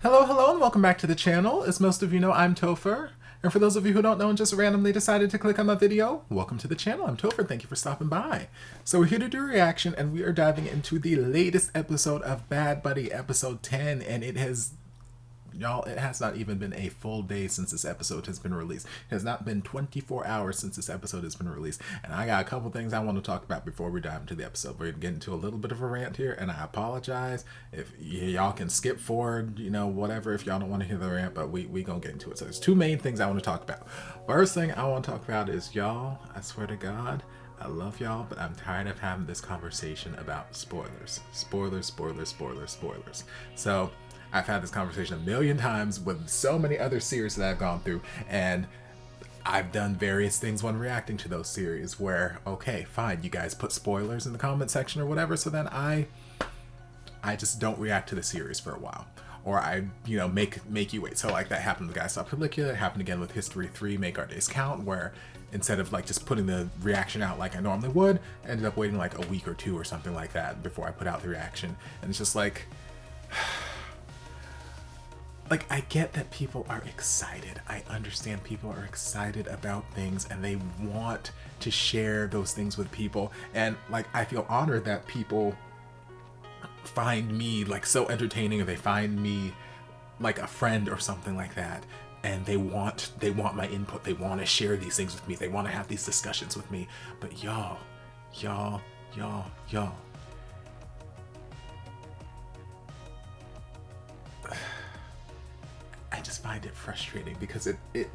Hello, and welcome back to the channel. As most of you know, I'm Topher. And for those of you who don't know and just randomly decided to click on my video, welcome to the channel. I'm Topher. Thank you for stopping by. So we're here to do a reaction, and we are diving into the latest episode of Bad Buddy, episode 10, and it has not even been a full day since this episode has been released. It has not been 24 hours since this episode has been released. And I got a couple things I want to talk about before we dive into the episode. We're going to get into a little bit of a rant here, and I apologize if y'all can skip forward, whatever, if y'all don't want to hear the rant, but we going to get into it. So there's two main things I want to talk about. First thing I want to talk about is y'all, I swear to God, I love y'all, but I'm tired of having this conversation about spoilers. Spoilers. So I've had this conversation a million times with so many other series that I've gone through, and I've done various things when reacting to those series where, okay, fine, you guys put spoilers in the comment section or whatever, so then I just don't react to the series for a while. Or I, make you wait. So like that happened with Guys Stop Caligula. It happened again with History 3, Make Our Days Count, where instead of like just putting the reaction out like I normally would, I ended up waiting like a week or two or something like that before I put out the reaction. And it's just like I get that people are excited. I understand people are excited about things and they want to share those things with people. And I feel honored that people find me so entertaining, or they find me like a friend or something like that. And they want my input. They want to share these things with me. They want to have these discussions with me. But y'all. I just find it frustrating because it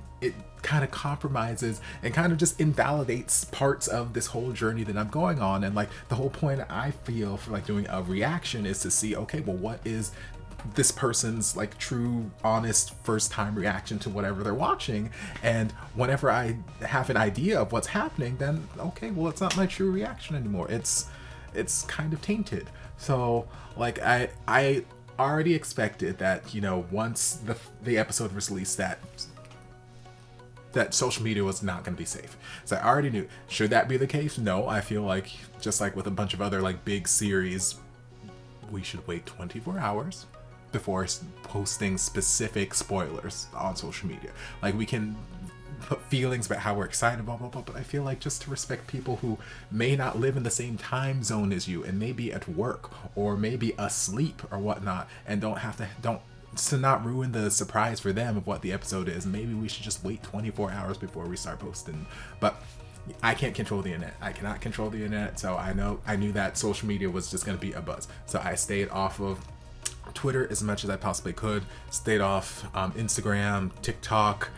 kind of compromises and kind of just invalidates parts of this whole journey that I'm going on. And the whole point I feel for doing a reaction is to see, okay, well, what is this person's true, honest, first time reaction to whatever they're watching. And whenever I have an idea of what's happening, then okay, well, it's not my true reaction anymore. It's kind of tainted. So I already expected that, once the episode was released, that social media was not going to be safe. So I already knew. Should that be the case? No, I feel like just like with a bunch of other big series, we should wait 24 hours before posting specific spoilers on social media. We can put feelings about how we're excited, blah, blah, blah, but I feel like just to respect people who may not live in the same time zone as you and may be at work or maybe asleep or whatnot, and to not ruin the surprise for them of what the episode is, maybe we should just wait 24 hours before we start posting. But I can't control the internet. I cannot control the internet, so I knew that social media was just going to be a buzz. So I stayed off of Twitter as much as I possibly could, stayed off Instagram, TikTok,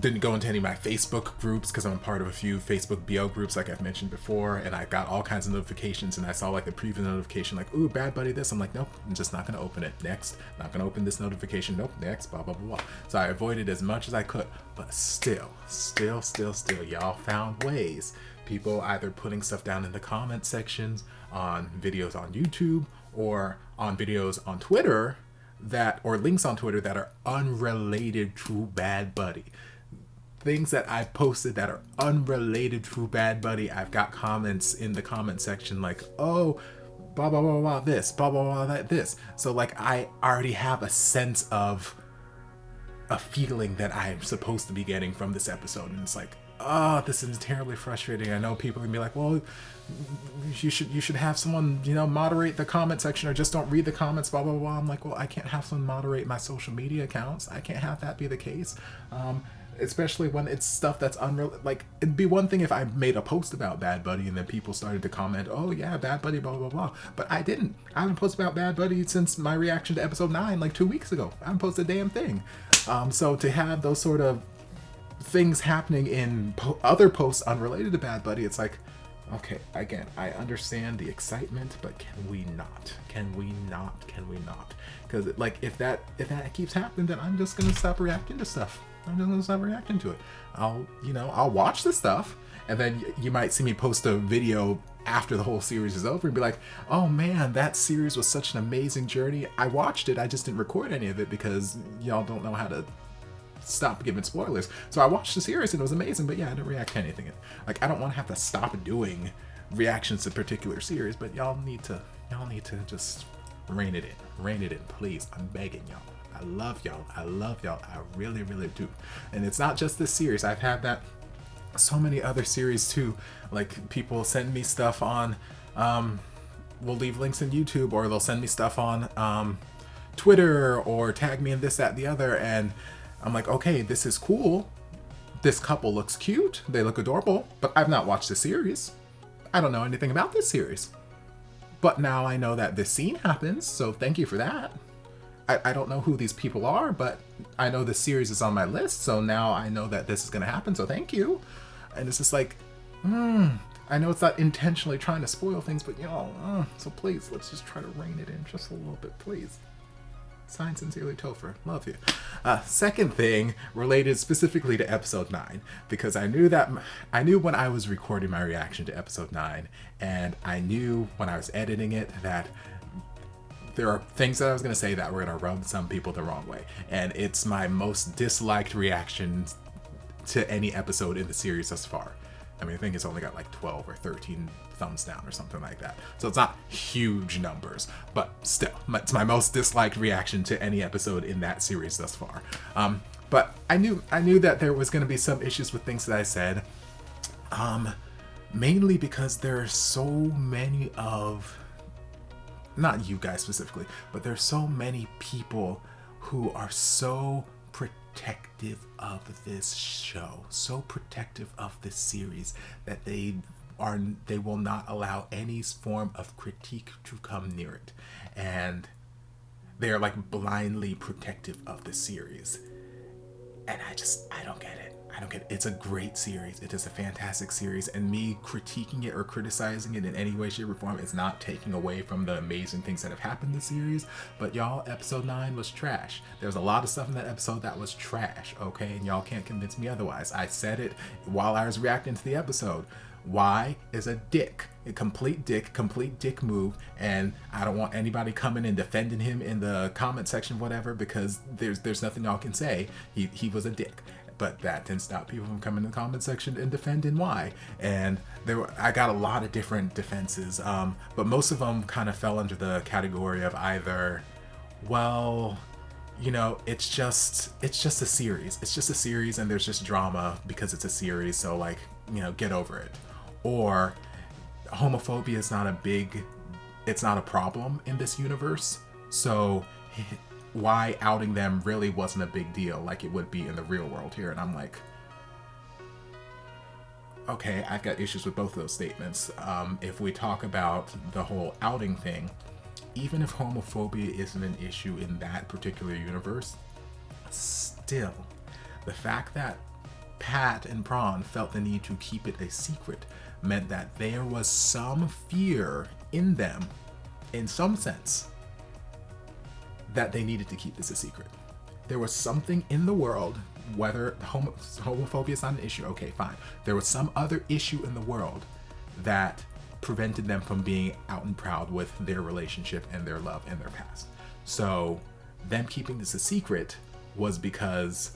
didn't go into any of my Facebook groups because I'm a part of a few Facebook BO groups like I've mentioned before, and I got all kinds of notifications, and I saw the preview notification ooh, Bad Buddy this. I'm like, nope, I'm just not going to open it. Next. Not going to open this notification. Nope, next, blah, blah, blah, blah. So I avoided as much as I could, but still, y'all found ways. People either putting stuff down in the comment sections on videos on YouTube or on videos on Twitter or links on Twitter that are unrelated to Bad Buddy. Things that I've posted that are unrelated to Bad Buddy, I've got comments in the comment section oh, blah, blah, blah, blah, this, blah, blah, blah, that, this. So I already have a sense of a feeling that I'm supposed to be getting from this episode. And it's oh, this is terribly frustrating. I know people can be like, well, you should have someone, moderate the comment section, or just don't read the comments, blah, blah, blah. I'm like, well, I can't have someone moderate my social media accounts. I can't have that be the case. Especially when it's stuff that's unreal. It'd be one thing if I made a post about Bad Buddy and then people started to comment, oh yeah, Bad Buddy, blah, blah, blah. But I didn't. I haven't posted about Bad Buddy since my reaction to episode 9, 2 weeks ago. I haven't posted a damn thing. So to have those sort of things happening in other posts unrelated to Bad Buddy, it's okay, again, I understand the excitement, but can we not? Because if that keeps happening, then I'm just gonna stop reacting to stuff. I'm just gonna stop reacting to it. I'll watch the stuff, and then you might see me post a video after the whole series is over and be like, oh man, that series was such an amazing journey. I watched it, I just didn't record any of it because y'all don't know how to stop giving spoilers. So I watched the series and it was amazing, but yeah, I didn't react to anything. I don't want to have to stop doing reactions to particular series, but y'all need to just Rein it in. Rein it in, please. I'm begging y'all. I love y'all. I love y'all. I really, really do. And it's not just this series. I've had that so many other series too. Like, people send me stuff on, we'll leave links in YouTube, or they'll send me stuff on Twitter, or tag me in this, that, the other, and I'm like, okay, this is cool. This couple looks cute. They look adorable, but I've not watched the series. I don't know anything about this series. But now I know that this scene happens, so thank you for that. I don't know who these people are, but I know the series is on my list, so now I know that this is going to happen, so thank you. And it's just like, I know it's not intentionally trying to spoil things, but so please, let's just try to rein it in just a little bit, please. Signed, sincerely, Topher. Love you. Second thing, related specifically to episode 9, because I knew when I was recording my reaction to episode 9, and I knew when I was editing it that there are things that I was going to say that were going to rub some people the wrong way. And it's my most disliked reaction to any episode in the series thus far. I mean, I think it's only got like 12 or 13 thumbs down or something like that. So it's not huge numbers, but still, it's my most disliked reaction to any episode in that series thus far. But I knew that there was going to be some issues with things that I said, mainly because there are so many of, not you guys specifically, but there's so many people who are so protective of this show, so protective of this series, that they will not allow any form of critique to come near it. And they are like blindly protective of the series. And I don't get it. It's a great series. It is a fantastic series, and me critiquing it or criticizing it in any way, shape, or form is not taking away from the amazing things that have happened in the series. But y'all, episode 9 was trash. There's a lot of stuff in that episode that was trash, okay? And y'all can't convince me otherwise. I said it while I was reacting to the episode. Y is a dick. A complete dick move, and I don't want anybody coming and defending him in the comment section, whatever, because there's nothing y'all can say. He was a dick. But that didn't stop people from coming in the comment section and defending why. And I got a lot of different defenses, but most of them kind of fell under the category of either, well, it's just a series. It's just a series, and there's just drama because it's a series. So like, get over it. Or homophobia is it's not a problem in this universe. So why outing them really wasn't a big deal like it would be in the real world here. And I'm like, okay, I've got issues with both of those statements. If we talk about the whole outing thing, even if homophobia isn't an issue in that particular universe, still, the fact that Pat and Prawn felt the need to keep it a secret meant that there was some fear in them, in some sense, that they needed to keep this a secret. There was something in the world, whether homophobia is not an issue, okay, fine. There was some other issue in the world that prevented them from being out and proud with their relationship and their love and their past. So them keeping this a secret was because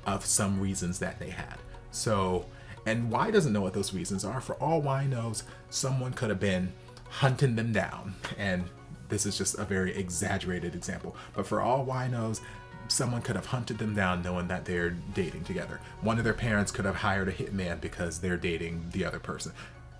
of some reasons that they had. So, and Y doesn't know what those reasons are. For all Y knows, someone could have been hunting them down, and this is just a very exaggerated example, but for all Y knows, someone could have hunted them down knowing that they're dating together. One of their parents could have hired a hitman because they're dating the other person.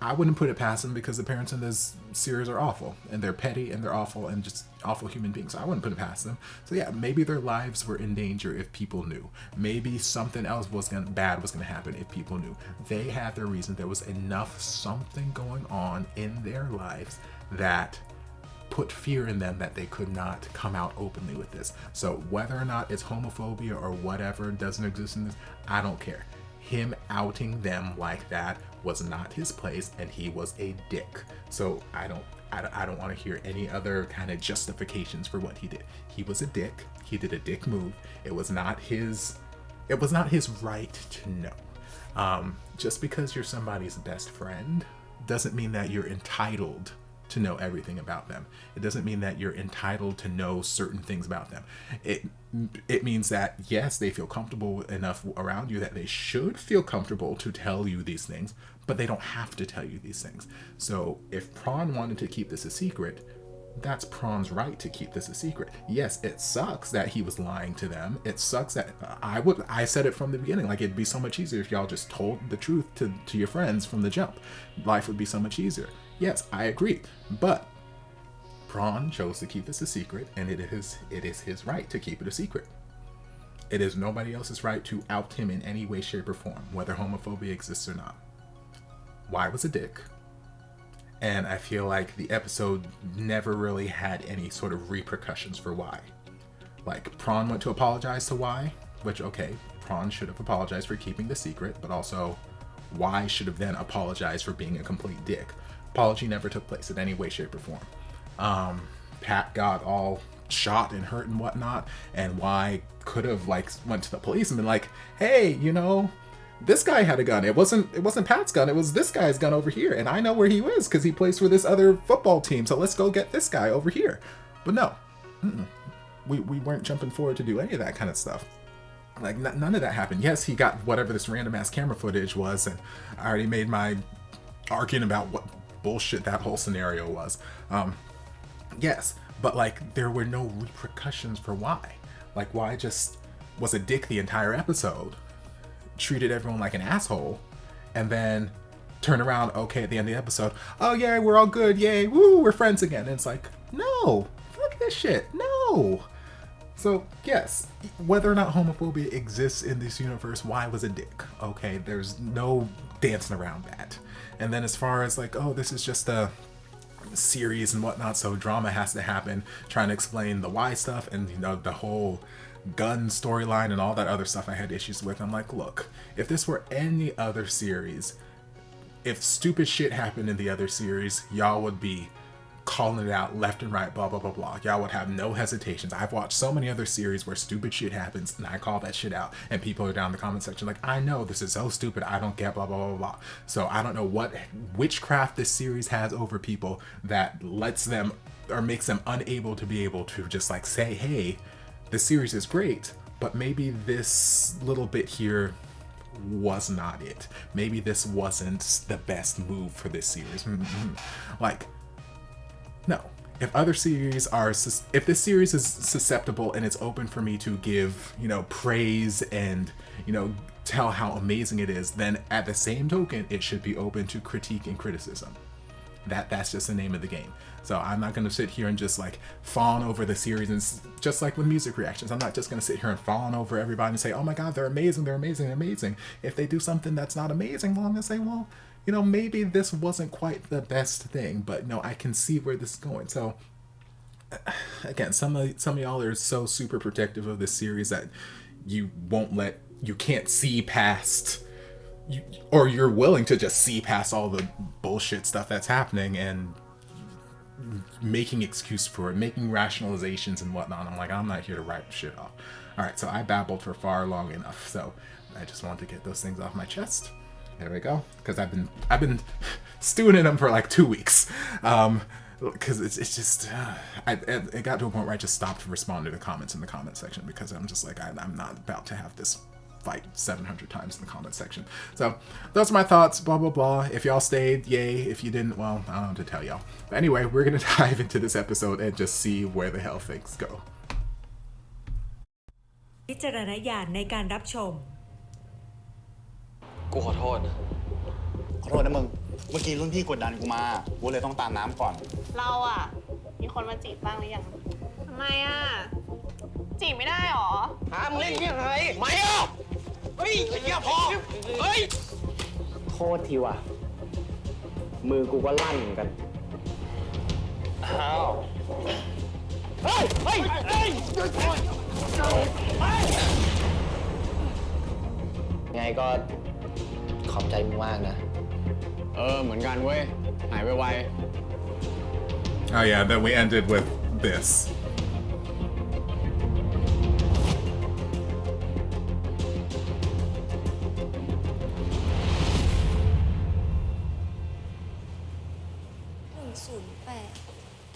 I wouldn't put it past them, because the parents in this series are awful, and they're petty, and they're awful, and just awful human beings. So I wouldn't put it past them. So yeah, maybe their lives were in danger if people knew. Maybe something else bad was gonna happen if people knew. They had their reason. There was enough something going on in their lives that put fear in them that they could not come out openly with this. So whether or not it's homophobia or whatever doesn't exist in this, I don't care. Him outing them like that was not his place, and he was a dick. So I don't want to hear any other kind of justifications for what he did. He was a dick. He did a dick move. It was not his right to know. Just because you're somebody's best friend doesn't mean that you're entitled to know everything about them. It doesn't mean that you're entitled to know certain things about them. It means that, yes, they feel comfortable enough around you that they should feel comfortable to tell you these things, but they don't have to tell you these things. So if Prawn wanted to keep this a secret, That's Prawn's right to keep this a secret. Yes, it sucks that he was lying to them. It sucks that I said it from the beginning, like it'd be so much easier if y'all just told the truth to your friends from the jump. Life would be so much easier. Yes, I agree. But Prawn chose to keep this a secret, and it is his right to keep it a secret. It is nobody else's right to out him in any way, shape, or form, whether homophobia exists or not. Y was a dick. And I feel like the episode never really had any sort of repercussions for Y. Like, Prawn went to apologize to Y, which, okay, Prawn should have apologized for keeping the secret, but also Y should have then apologized for being a complete dick. Apology never took place in any way, shape, or form. Pat got all shot and hurt and whatnot, and Y could have, like, went to the police and been like, hey, you know, this guy had a gun. It wasn't Pat's gun. It was this guy's gun over here. And I know where he is because he plays for this other football team. So let's go get this guy over here. But no, we weren't jumping forward to do any of that kind of stuff. Like, none of that happened. Yes, he got whatever this random ass camera footage was. And I already made my argument about what bullshit that whole scenario was. Yes, but like there were no repercussions for Y. Like Y just was a dick the entire episode. Treated everyone like an asshole, and then turn around, okay, at the end of the episode, oh yeah, we're all good, yay, woo, we're friends again. And it's like, no, fuck this shit, no. So yes, whether or not homophobia exists in this universe, Y was a dick, okay? There's no dancing around that. And then as far as like, oh, this is just a series and whatnot, so drama has to happen, trying to explain the Y stuff and, you know, the whole gun storyline and all that other stuff I had issues with. I'm like, look, if this were any other series, if stupid shit happened in the other series, y'all would be calling it out left and right, blah, blah, blah, blah. Y'all would have no hesitations. I've watched so many other series where stupid shit happens and I call that shit out, and people are down in the comment section like, I know this is so stupid, I don't get blah, blah, blah, blah. So I don't know what witchcraft this series has over people that lets them or makes them unable to be able to just like say, hey, the series is great, but maybe this little bit here was not it. Maybe this wasn't the best move for this series. Like, no. If other series are, if this series is susceptible and it's open for me to give, you know, praise and, you know, tell how amazing it is, then at the same token, it should be open to critique and criticism. That's just the name of the game. So I'm not going to sit here and just like fawn over the series, and just like with music reactions, I'm not just going to sit here and fawn over everybody and say, oh my god, they're amazing, they're amazing, they're amazing. If they do something that's not amazing, well, I'm going to say, well, you know, maybe this wasn't quite the best thing, but no, I can see where this is going. So again, some of y'all are so super protective of this series that you can't see past, or you're willing to just see past all the bullshit stuff that's happening and making excuse for it, making rationalizations and whatnot. I'm like, I'm not here to write shit off. All right, so I babbled for far long enough. So I just wanted to get those things off my chest. There we go. Because I've been stewing in them for like 2 weeks. Because it's just, it got to a point where I just stopped responding to comments in the comment section, because I'm just like, I'm not about to have this fight 700 times in the comment section. So those are my thoughts, blah, blah, blah. If y'all stayed, yay. If you didn't, well, I don't know what to tell y'all. But anyway, we're going to dive into this episode and just see where the hell things go. วิจารณญาณในการรับชม กูขอโทษนะ ขอโทษนะมึง เมื่อกี้รุ่นพี่กดดันกูมา กูเลยต้องตามน้ำก่อน เราอะมีคนมาจีบบ้างหรือยังทำไมอะจีบไม่ได้หรอ มึงเล่นยังไงไม่อ่ะเฮ้ยไอ้เหี้ยพอเฮ้ย โทษทีว่ะ มือกูก็ลั่นเหมือนกัน อ้าวเฮ้ยเฮ้ยเฮ้ย ไงก็ขอบใจมึงมากนะ เหมือนกันเว้ย หายไว Oh yeah, then we ended with this.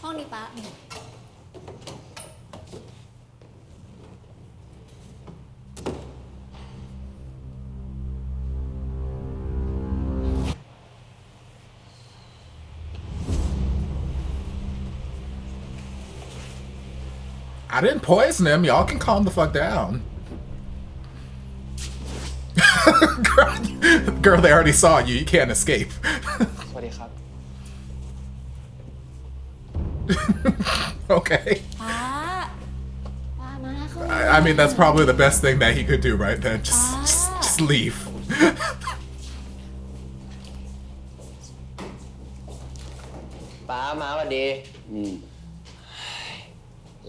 ห้องนี้ปะ I didn't poison him. Y'all can calm the fuck down. Girl, they already saw you. You can't escape. สวัสดีครับ Okay. ป้ามาเข้า I mean, that's probably the best thing that he could do right then. Just leave. ป้ามาสวัสดี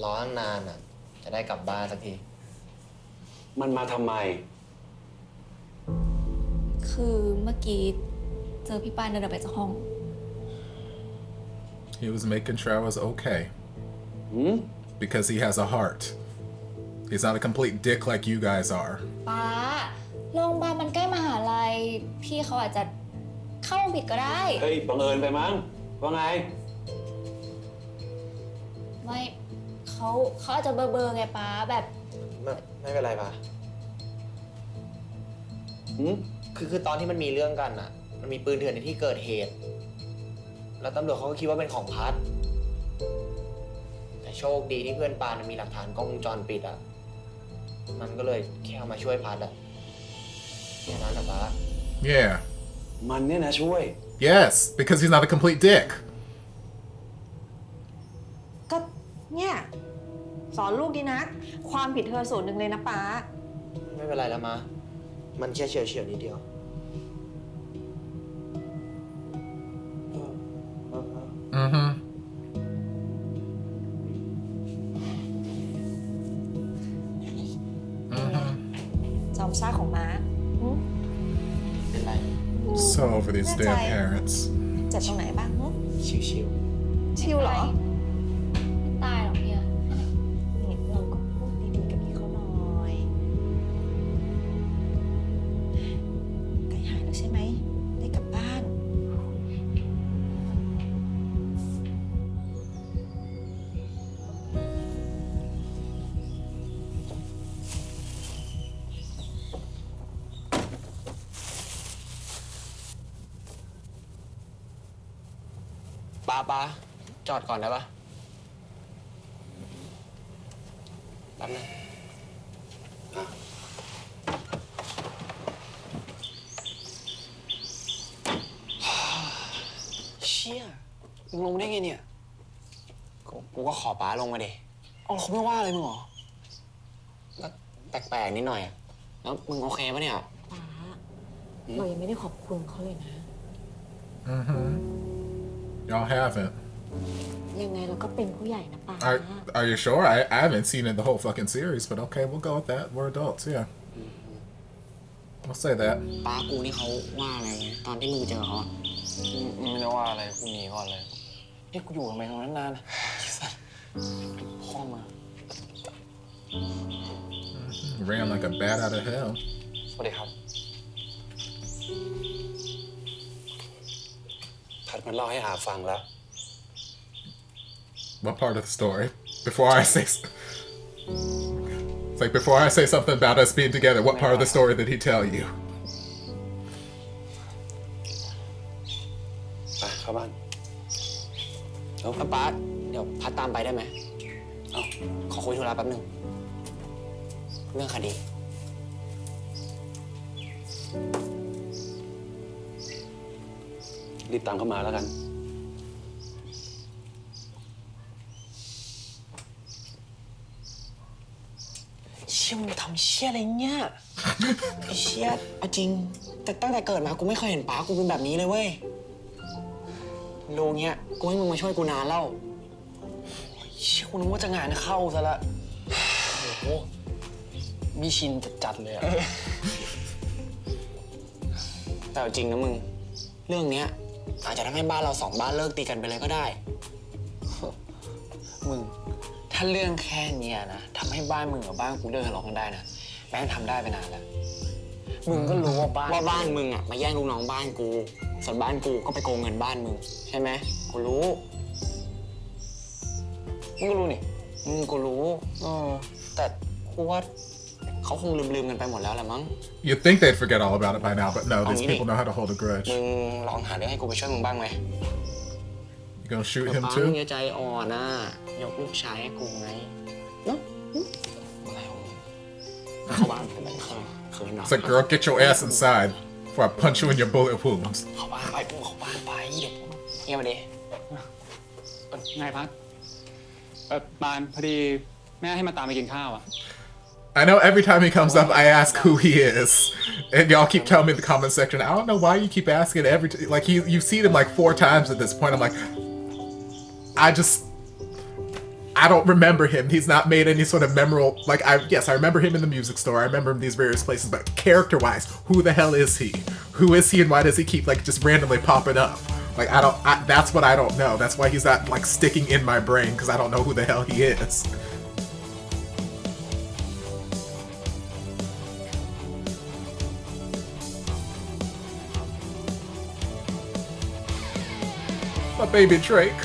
ร้อนนานอ่ะ จะได้กลับบ้านสักที มันมาทำไม คือเมื่อกี้เจอพี่ป้านเดินออกไปจากห้อง He was making sure I was okay. Because he has a heart. He's not a complete dick like you guys are. ป้าโรงพยาบาลมันใกล้มหาลัยพี่เขาอาจจะเข้าผิดก็ได้ เฮ้ยบังเอิญไปมั้งว่าไง ไม่เขาอาจจะเบอร์ไงป้าแบบ ไม่เป็นไรป่ะคือตอนที่มันมีเรื่องกันอ่ะ มันมีปืนเถื่อนในที่เกิดเหตุ แล้วตำรวจเขาก็คิดว่าเป็นของพัด แต่โชคดีที่เพื่อนปานมีหลักฐานกล้องวงจรปิดอ่ะ มันก็เลยแค่เอามาช่วยพัดอ่ะแค่นั้นแหละป้า Yeah. มันเนี่ยนะช่วย Yes, because he's not a complete dick. ก็เนี่ยสอนลูกดีนะ ความผิดเธอส่วนหนึ่งเลยนะป้า ไม่เป็นไรแล้วมา มันแค่เฉียวนิดเดียว Mm-hmm. จอมซ่าของม้า เป็นไร So over these That's damn right. parents. เจ็บตรงไหนบ้างหึ ชิว ชิวเหรอ ไม่ตายหรอกเนี่ย นี่เราก็พูดดีๆกับพี่เขาหน่อยใกล้หายแล้วใช่ไหม ได้กลับบ้าน ป้าจอดก่อนได้ปะแป๊บนึงเชี่ยมึงลงได้ไงเนี่ย กูก็ขอป้าลงมาดิเอาเขาไม่ว่าอะไรมึงเหรอแล้วแปลกๆนิดหน่อยอะแล้วมึงโอเคปะเนี่ย ป้า เรายังไม่ได้ขอบคุณเขาเลยนะ Mm-hmm. Y'all haven't. ยังไงเราก็เป็นผู้ใหญ่นะป้า Are you sure? I haven't seen it the whole fucking series, but okay, we'll go with that. We're adults, yeah. We'll say that. ป้ากูนี่เขาว่าอะไรตอนที่มึงเจอเขาไม่ได้ว่าอะไรกูหนีก่อนเลยนี่กูอยู่ทำไมตรงนั้นนานพ่อมา Ran like a bat out of hell. สวัสดีครับ พัดมันเล่าให้อาฟังแล้ว What part of the story? Before I say... It's like, before I say something about us being together, what part of the story did he tell you? ไปเข้าบ้าน ป้าเดี๋ยวพัดตามไปได้ไหมขอคุยธุระแป๊บนึง เรื่องคดี รีบตามเข้ามาแล้วกัน เชี่ยมึงทำเชี่ยอะไรเนี่ยไอ้เชี่ยเอาจริง แต่ตั้งแต่เกิดมากูไม่เคยเห็นป้ากูเป็นแบบนี้เลยเว้ยโลเนี้ยกูให้มึงมาช่วยกูนานแล้วเชี่ยกูนึกว่าจะงานเข้าซะละโอ้โหมีชินจัดๆเลยอะแต่เอาจริงนะมึง เรื่องเนี้ยอาจจะทำให้บ้านเราสองบ้านเลิกตีกันไปเลยก็ได้ มึง ถ้าเรื่องแค่เนี้ยนะทำให้บ้านมึงกับบ้านกูเลิกทะเลาะกันได้นะแม่งทำได้ไปนานแล้ว มึงก็รู้ว่าบ้านมึงอ่ะมาแย่งลูกน้องบ้านกูส่วนบ้านกูก็ไปโกงเงินบ้านมึงใช่ไหมกูรู้มึงก็รู้นี่กูรู้แต่กูว่าเขาคงลืมกันไปหมดแล้วแหละมั้ง You'd think they'd forget all about it by now, but no, these people know how to hold a grudge. มึงลองหาเรื่องให้กูไปช่วยมึงบ้างไหม You gonna shoot him ป้า too? มึงอย่าใจอ่อนนะยกลูกชายให้กูไง เนาะอะไรของมึงเข้าบ้านไปไหนเคยนอน It's like, girl, get your ass inside before I punch you in your bullet wounds. เข้าบ้านไปกูเข้าบ้านไปเดี๋ยวเงียบมาดิ ไงพัดปานพอดีแม่ให้มาตามไปกินข้าวอ่ะ I know every time he comes up, I ask who he is, and y'all keep telling me in the comment section. I don't know why you keep asking like you've seen him like 4 times at this point. I'm like, I don't remember him. He's not made any sort of memorable, like, yes, I remember him in the music store. I remember him in these various places, but character-wise, who the hell is he? Who is he and why does he keep, like, just randomly popping up? Like, that's what I don't know. That's why he's not, like, sticking in my brain, because I don't know who the hell he is. My baby Drake.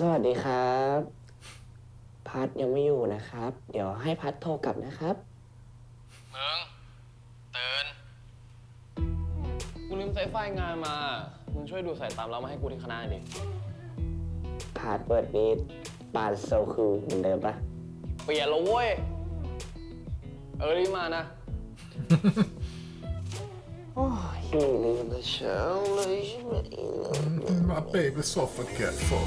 สวัสดีครับพัดยังไม่อยู่นะครับเดี๋ยวให้พัดโทรกลับนะครับมึงตื่นกูลืมสายไฟงานมามึงช่วยดูสายตามเรามาให้กูที่คณะดิพาสเวิร์ดนี้ปานโซคูเหมือนเดิมปะเปลี่ยนแล้วเว้ยรีบมานะโอ้ยลืมแต่เช้าเลยใช่ไหม My baby's so forgetful.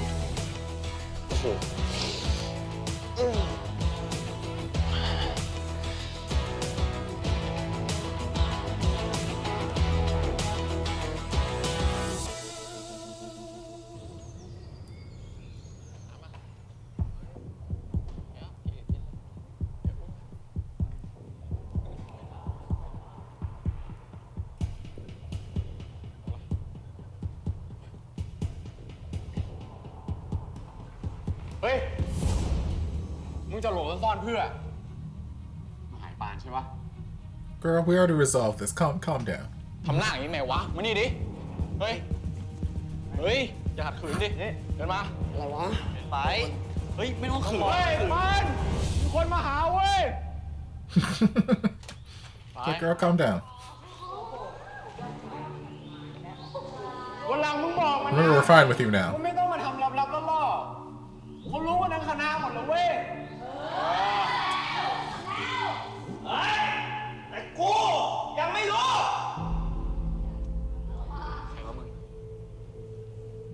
เฮ้ย มึงจะหลบซ่อนเพื่อมาหายปานใช่ปะ Girl, we already resolved this. Calm down. ทำหน้าอย่างนี้ไหมวะมานี่ดิเฮ้ยอย่าขัดขืนดิเดินมาอะไรวะไปเฮ้ยไม่ต้องขืน เฮ้ยปานมีคนมาหาเว้ย Okay, girl, calm down. วันหลังมึงบอกมันนะ Remember, we're fine with you now. มึงไม่ต้องมาทำลับๆล่อๆเขารู้กันทั้งคณะหมดเลยเว้ยแต่กูยังไม่รู้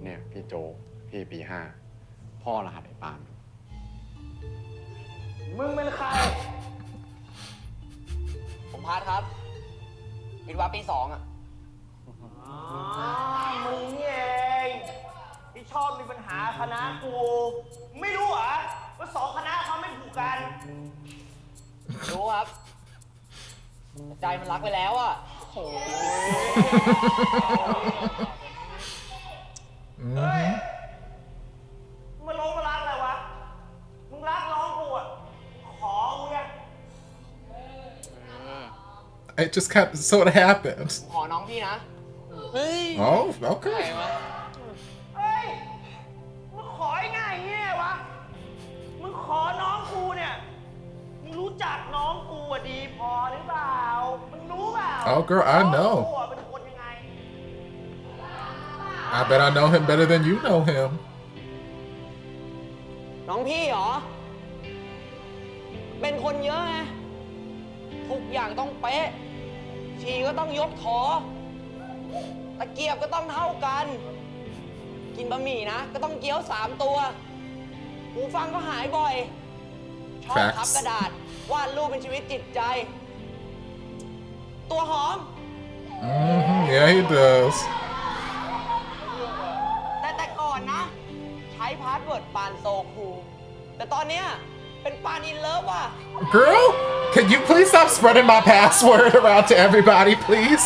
เนี่ยพี่โจพี่ปี 5พ่อรหัสไอ้ปานมึงเป็นใครผมพาร์ทครับวิทย์วะปี 2อ่ะมึงนี่เองที่ชอบมีปัญหาคณะกูไม่รู้เหรอว่า2คณะเขาไม่ถูกกัน รู้ครับใจมันรักไปแล้วอ่ะโอ้เฮ้ยมึงลงมารักอะไรวะมึงรักน้องกูอ่ะขอกูยัง It just kind of sort of happened. ขอน้องพี่นะ Oh, okay. เฮ้ยมึงของ่ายๆเงี้ยวะมึงขอน้องกูเนี่ยมึงรู้จักน้องกูอ่ะดีพอหรือเปล่ามึงรู้เปล่า Oh, girl, I know. น้องกูอ่ะเป็นคนยังไง I bet I know him better than you know him. น้องพี่เหรอเป็นคนเยอะไงทุกอย่างต้องเป๊ะฉี่ก็ต้องยกถอตะเกียบก็ต้องเท่ากันกินบะหมี่นะก็ต้องเกี๊ยว3 ตัวหูฟังก็หายบ่อยชอบพับกระดาษวาดรูปเป็นชีวิตจิตใจตัวหอม Yeah, he does. แต่ก่อนนะใช้พาสเวิร์ดปานโซคูแต่ตอนเนี้ย เป็นปานอินเลิฟว่ะ Girl, can you please stop spreading my password around to everybody, please?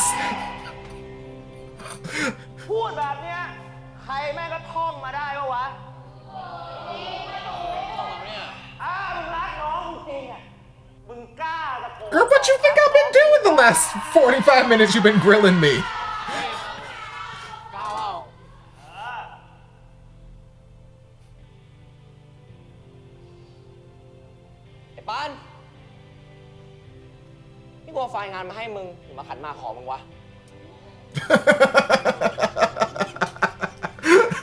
พูดแบบเนี้ยใครแม่งก็ท่องมาได้ปะวะมึงรักน้องจริงอ่ะมึงกล้าตะโกน Girl, what you think I've been doing the last 45 minutes you've been grilling me? ไอ้ปานนี่กูเอาไฟล์งานมาให้มึงหรือมาขัดมาขอมึงวะ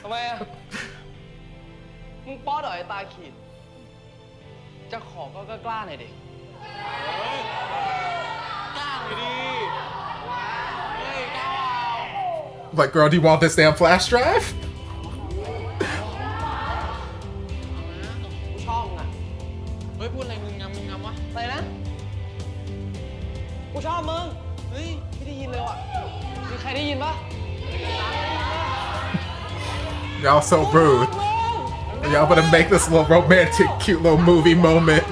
ทำไมอะมึงป๊อดเหรอไอ้ตาขีด จะขอก็กล้าหน่อยดิกล้าหน่อยดิ เฮ้ยกล้า Like, girl, do you want this damn flash drive? กูชอบมึงอะเฮ้ยพูดอะไรมึงงำวะอะไรนะ กูชอบมึง เฮ้ยไม่ได้ยินเลยว่ะ มีใครได้ยินปะ Y'all so rude. Y'all gonna make this little romantic, cute little movie moment.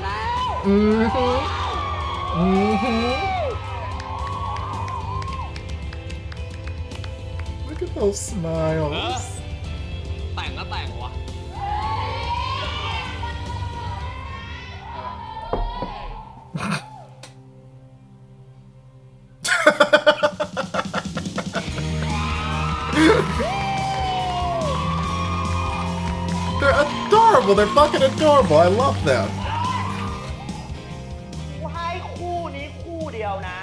Look at those smiles. แต่งก็แต่งวะ They're adorable. They're fucking adorable. I love them. กูให้คู่นี้คู่เดียวนะ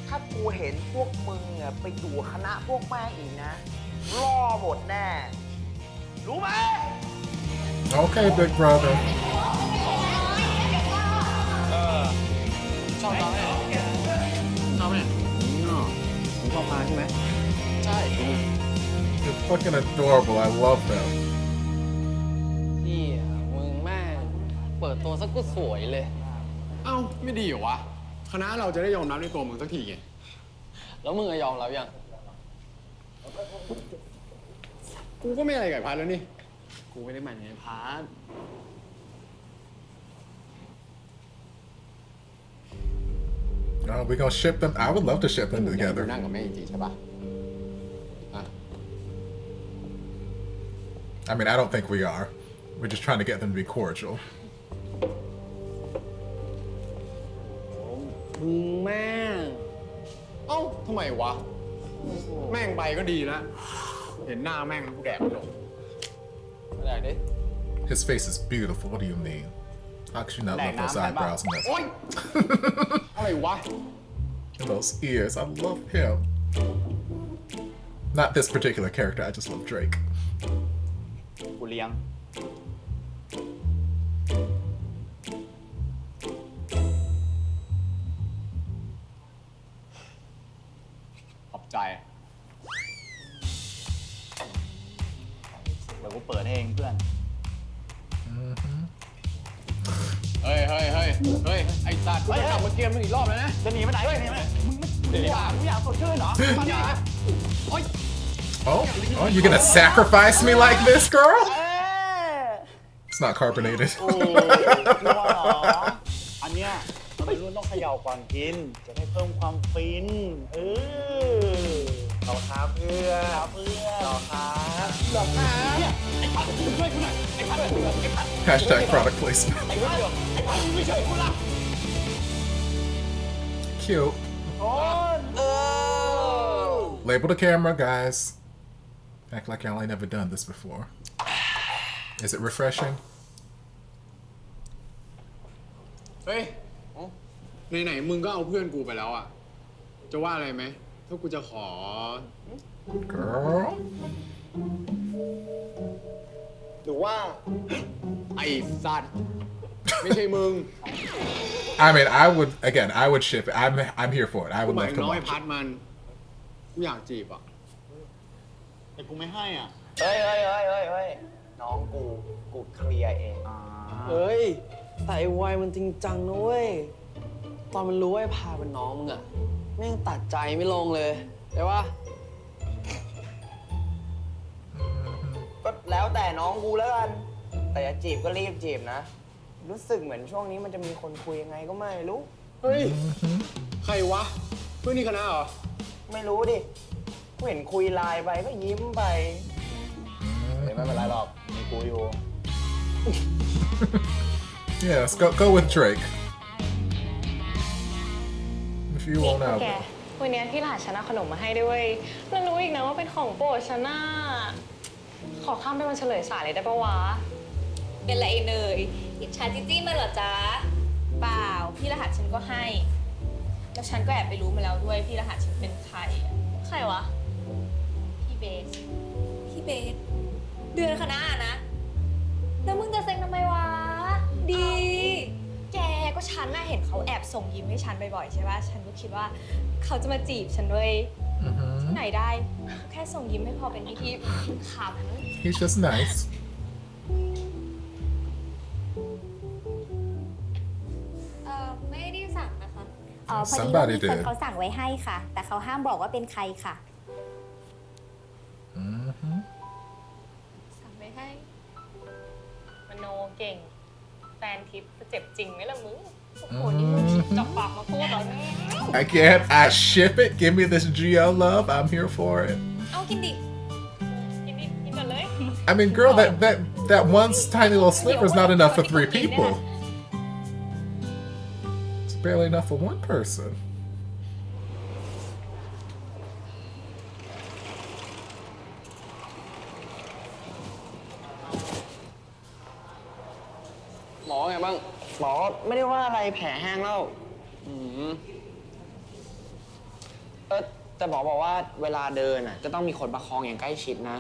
ถ้ากูเห็นพวกมึงอะไปอยู่คณะพวกแม่งอีกนะล่อหมดแน่ รู้ไหม Okay, big brother. ชอบน้องไหมชอบไหมผมชอบมาใช่ไหม ใช่ They're fucking adorable. I love them. พี่อะมึงแม่งเปิดตัวสักกูสวยเลย เอ้าไม่ดีเหรอวะ คณะเราจะได้ยอมรับในตัวมึงสักทีไง แล้วมึงจะยอมรับยัง กูก็ไม่อะไรกับไอ้พัดแล้วนี่ กูไม่ได้หมายถึงไอ้พาร์ท Oh, we gonna ship them? I would love to ship them กู together. นั่งกับแม่จริงๆใช่ปะอ่ะ I mean, I don't think we are. We're just trying to get them to be cordial. มึงแม่ง เอ้าทำไมวะ แม่งไปก็ดีแล้ว เห็นหน้าแม่งกูแดกไม่ลง ไม่ได้ดิ His face is beautiful. What do you mean? How could you not love those eyebrows and โอ๊ย อะไรวะ those ears? I love him. Not this particular character. I just love Drake. กูเลี้ยง ขอบใจ เดี๋ยวกูเปิดให้เองเพื่อน เฮ้ย ไอ้สัตว์กูจะกลับมาเกมมึงอีกรอบแล้วนะ จะหนีไปไหนหนีไปไหนมึงไม่มึงอยากสดชื่นเหรอมาดิ โอ๊ย Oh, you gonna sacrifice me like this, girl? It's not carbonated. โอ้กลัวเหรอ อันเนี้ยไปรุ่นต้องเขย่าก่อนกิน จะได้เพิ่มความฟินเราครับเพื่อนเราครับเราครับเนี่ยไอ้พัดช่วยกูหน่อยไอ้พัด Hashtag product placement. ไอ้พัดไม่ช่วยกูละ Cute. Label the camera, guys. Act like y'all ain't never done this before. Is it refreshing? เฮ้ย ไหนๆมึงก็เอาเพื่อนกูไปแล้วอ่ะ จะว่าอะไรไหม ถ้ากูจะขอ Girl. หรือว่า ไอ้สัตว์ ไม่ใช่มึง I mean, I would ship it. I'm here for it. I กู would หมาย love ถึง to น้องไอ้ watch พัด it. มัน กูอยากจีบอ่ะ แต่กูไม่ให้อ่ะ เฮ้ย น้องกูเคลียร์เอง เฮ้ย แต่ไอ้วายมันจริงจังนะเว้ย ตอนมันรู้ว่าไอ้พาเป็นน้องมึงอะแม่งตัดใจไม่ลงเลยใช่ปะ ก็แล้วแต่น้องกูแล้วกัน แต่จะจีบก็รีบจีบนะ รู้สึกเหมือนช่วงนี้มันจะมีคนคุยยังไงก็ไม่รู้ เฮ้ย ใครวะ เพื่อนนี่คณะเหรอ ไม่รู้ดิ กูเห็นคุยไลน์ไปก็ยิ้มไป ไม่เป็นไรหรอกมีกูอยู่ Yeah, let's go with Drake. If you นี่ won't พวก have แก วันนี้ที่รหัสฉันเอาขนมมาให้ด้วยเวยแล้วรู้อีกนะว่าเป็นของโปรดฉันน่ะขอข้ามไปวันเฉลยสายเลยได้ปะวะ เป็นไรเนยอิจฉาจิจี้มาเหรอจ๊ะเปล่าพี่รหัสฉันก็ให้ แล้วฉันก็แอบไปรู้มาแล้วด้วยพี่รหัสฉันเป็นใครอะ ใครวะ พี่เบสเดือนคณะอะนะแล้วมึงจะเซ็งทำไมวะดี แกก็ฉันน่ะเห็นเขาแอบส่งยิ้มให้ฉันบ่อยๆใช่ป่ะฉันก็คิดว่าเขาจะมาจีบฉันด้วยที่ไหนได้แค่ส่งยิ้มไม่พอเป็นวิธีขำ He's just nice. ไม่ได้สั่งนะคะ พอดีว่ามีคนเขาสั่งไว้ให้ค่ะ แต่เขาห้ามบอกว่าเป็นใครค่ะ สั่งไปให้มโนเก่งแฟนทิปจะเจ็บจริงไหมล่ะมึงโอ้โหนี่มึงจับปากมาพูดเหรอ I can't. I ship it. Give me this GL love. I'm here for it. เอากินดิ กินกันเลย I mean, girl, that one tiny little sliver is not enough for 3 people. It's barely enough for one person. หมอไงบ้าง หมอไม่ได้ว่าอะไรแผลแห้งแล้ว แต่หมอบอกว่าเวลาเดินอ่ะจะต้องมีคนประคองอย่างใกล้ชิดนะ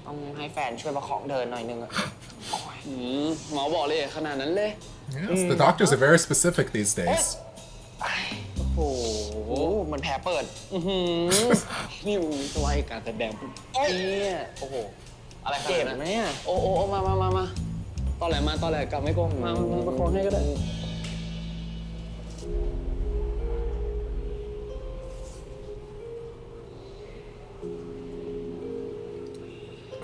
ต้องให้แฟนช่วยประคองเดินหน่อยนึงอ่ะ หมอบอกเลยขนาดนั้นเลย Yes, the doctors are very specific these days. โอ้โหเหมันแผลเปิด นี่มึงตัวไอ้การแสดงเนี่ยโอ้โห อะไรขนาด เจ็บ นั้น ไหมอ่ะ โอ้มาตอนแหลมาตอนแหลกลับไม่โกงมาประคองให้ก็ได้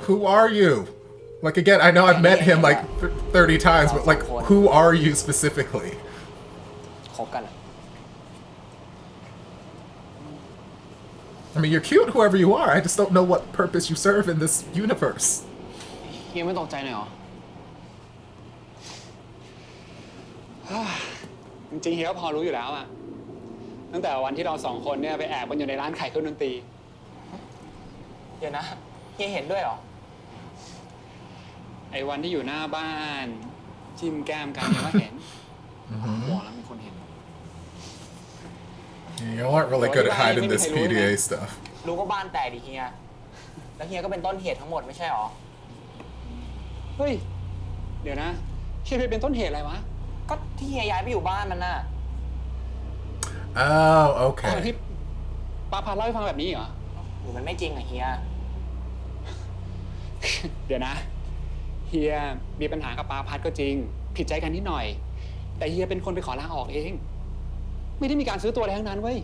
Who are you? Like, again, I know I've met him like 30 times, but like, who are you specifically? คบกัน I mean, you're cute whoever you are. I just don't know what purpose you serve in this universe. เฮียไม่ตกใจหน่อยเหรอ จริงๆเฮียก็พอรู้อยู่แล้วอะตั้งแต่วันที่เราสองคนเนี่ยไปแอบกันอยู่ในร้านขายเครื่องดนตรี เดี๋ยวนะเฮียเห็นด้วยเหรอ ไอ้วันที่อยู่หน้าบ้านจิ้มแก้มกันเฮียก็เห็นบอกแล้วมีคนเห็น You aren't really good at hiding this PDA stuff. รู้ก็บ้านแตกดิเฮีย แล้วเฮียก็เป็นต้นเหตุทั้งหมดไม่ใช่หรอ เฮ้ย เดี๋ยวนะเฮียไปเป็นต้นเหตุอะไรวะ ก็ที่เฮียย้ายไปอยู่บ้านมันน่ะ Oh, ที่ okay. ป้าพาเล่าให้ฟังแบบนี้เหรอ หรือมันไม่จริงอะเฮีย เดี๋ยวนะเฮียมีปัญหากับปาพัดก็จริง ผิดใจกันนิดหน่อย แต่เฮียเป็นคนไปขอลาออกเอง ไม่ได้มีการซื้อตัวอะไรทั้งนั้นเว้ย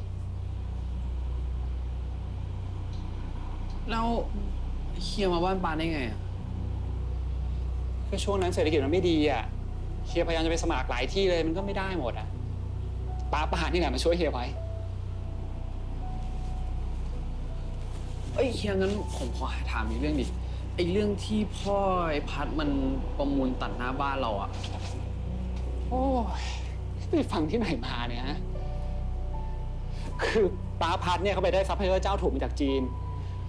แล้วเฮียมาบ้านปานได้ไงอ่ะ ก็ช่วงนั้นเศรษฐกิจมันไม่ดีอ่ะเฮียพยายามจะไปสมัครหลายที่เลยมันก็ไม่ได้หมดอ่ะปาป่านี่แหละมาช่วยเฮียไว้ เอ้ยเฮียงั้นผมขอถามอีกเรื่องดิไอ้เรื่องที่พ่อไอ้พัดมันประมูลตัดหน้าบ้านเราอ่ะ โอ้ยไปฟังที่ไหนมาเนี่ยฮะคือปาพัดเนี่ยเขาไปได้ซัพพลายเออร์เจ้าถูกมาจากจีน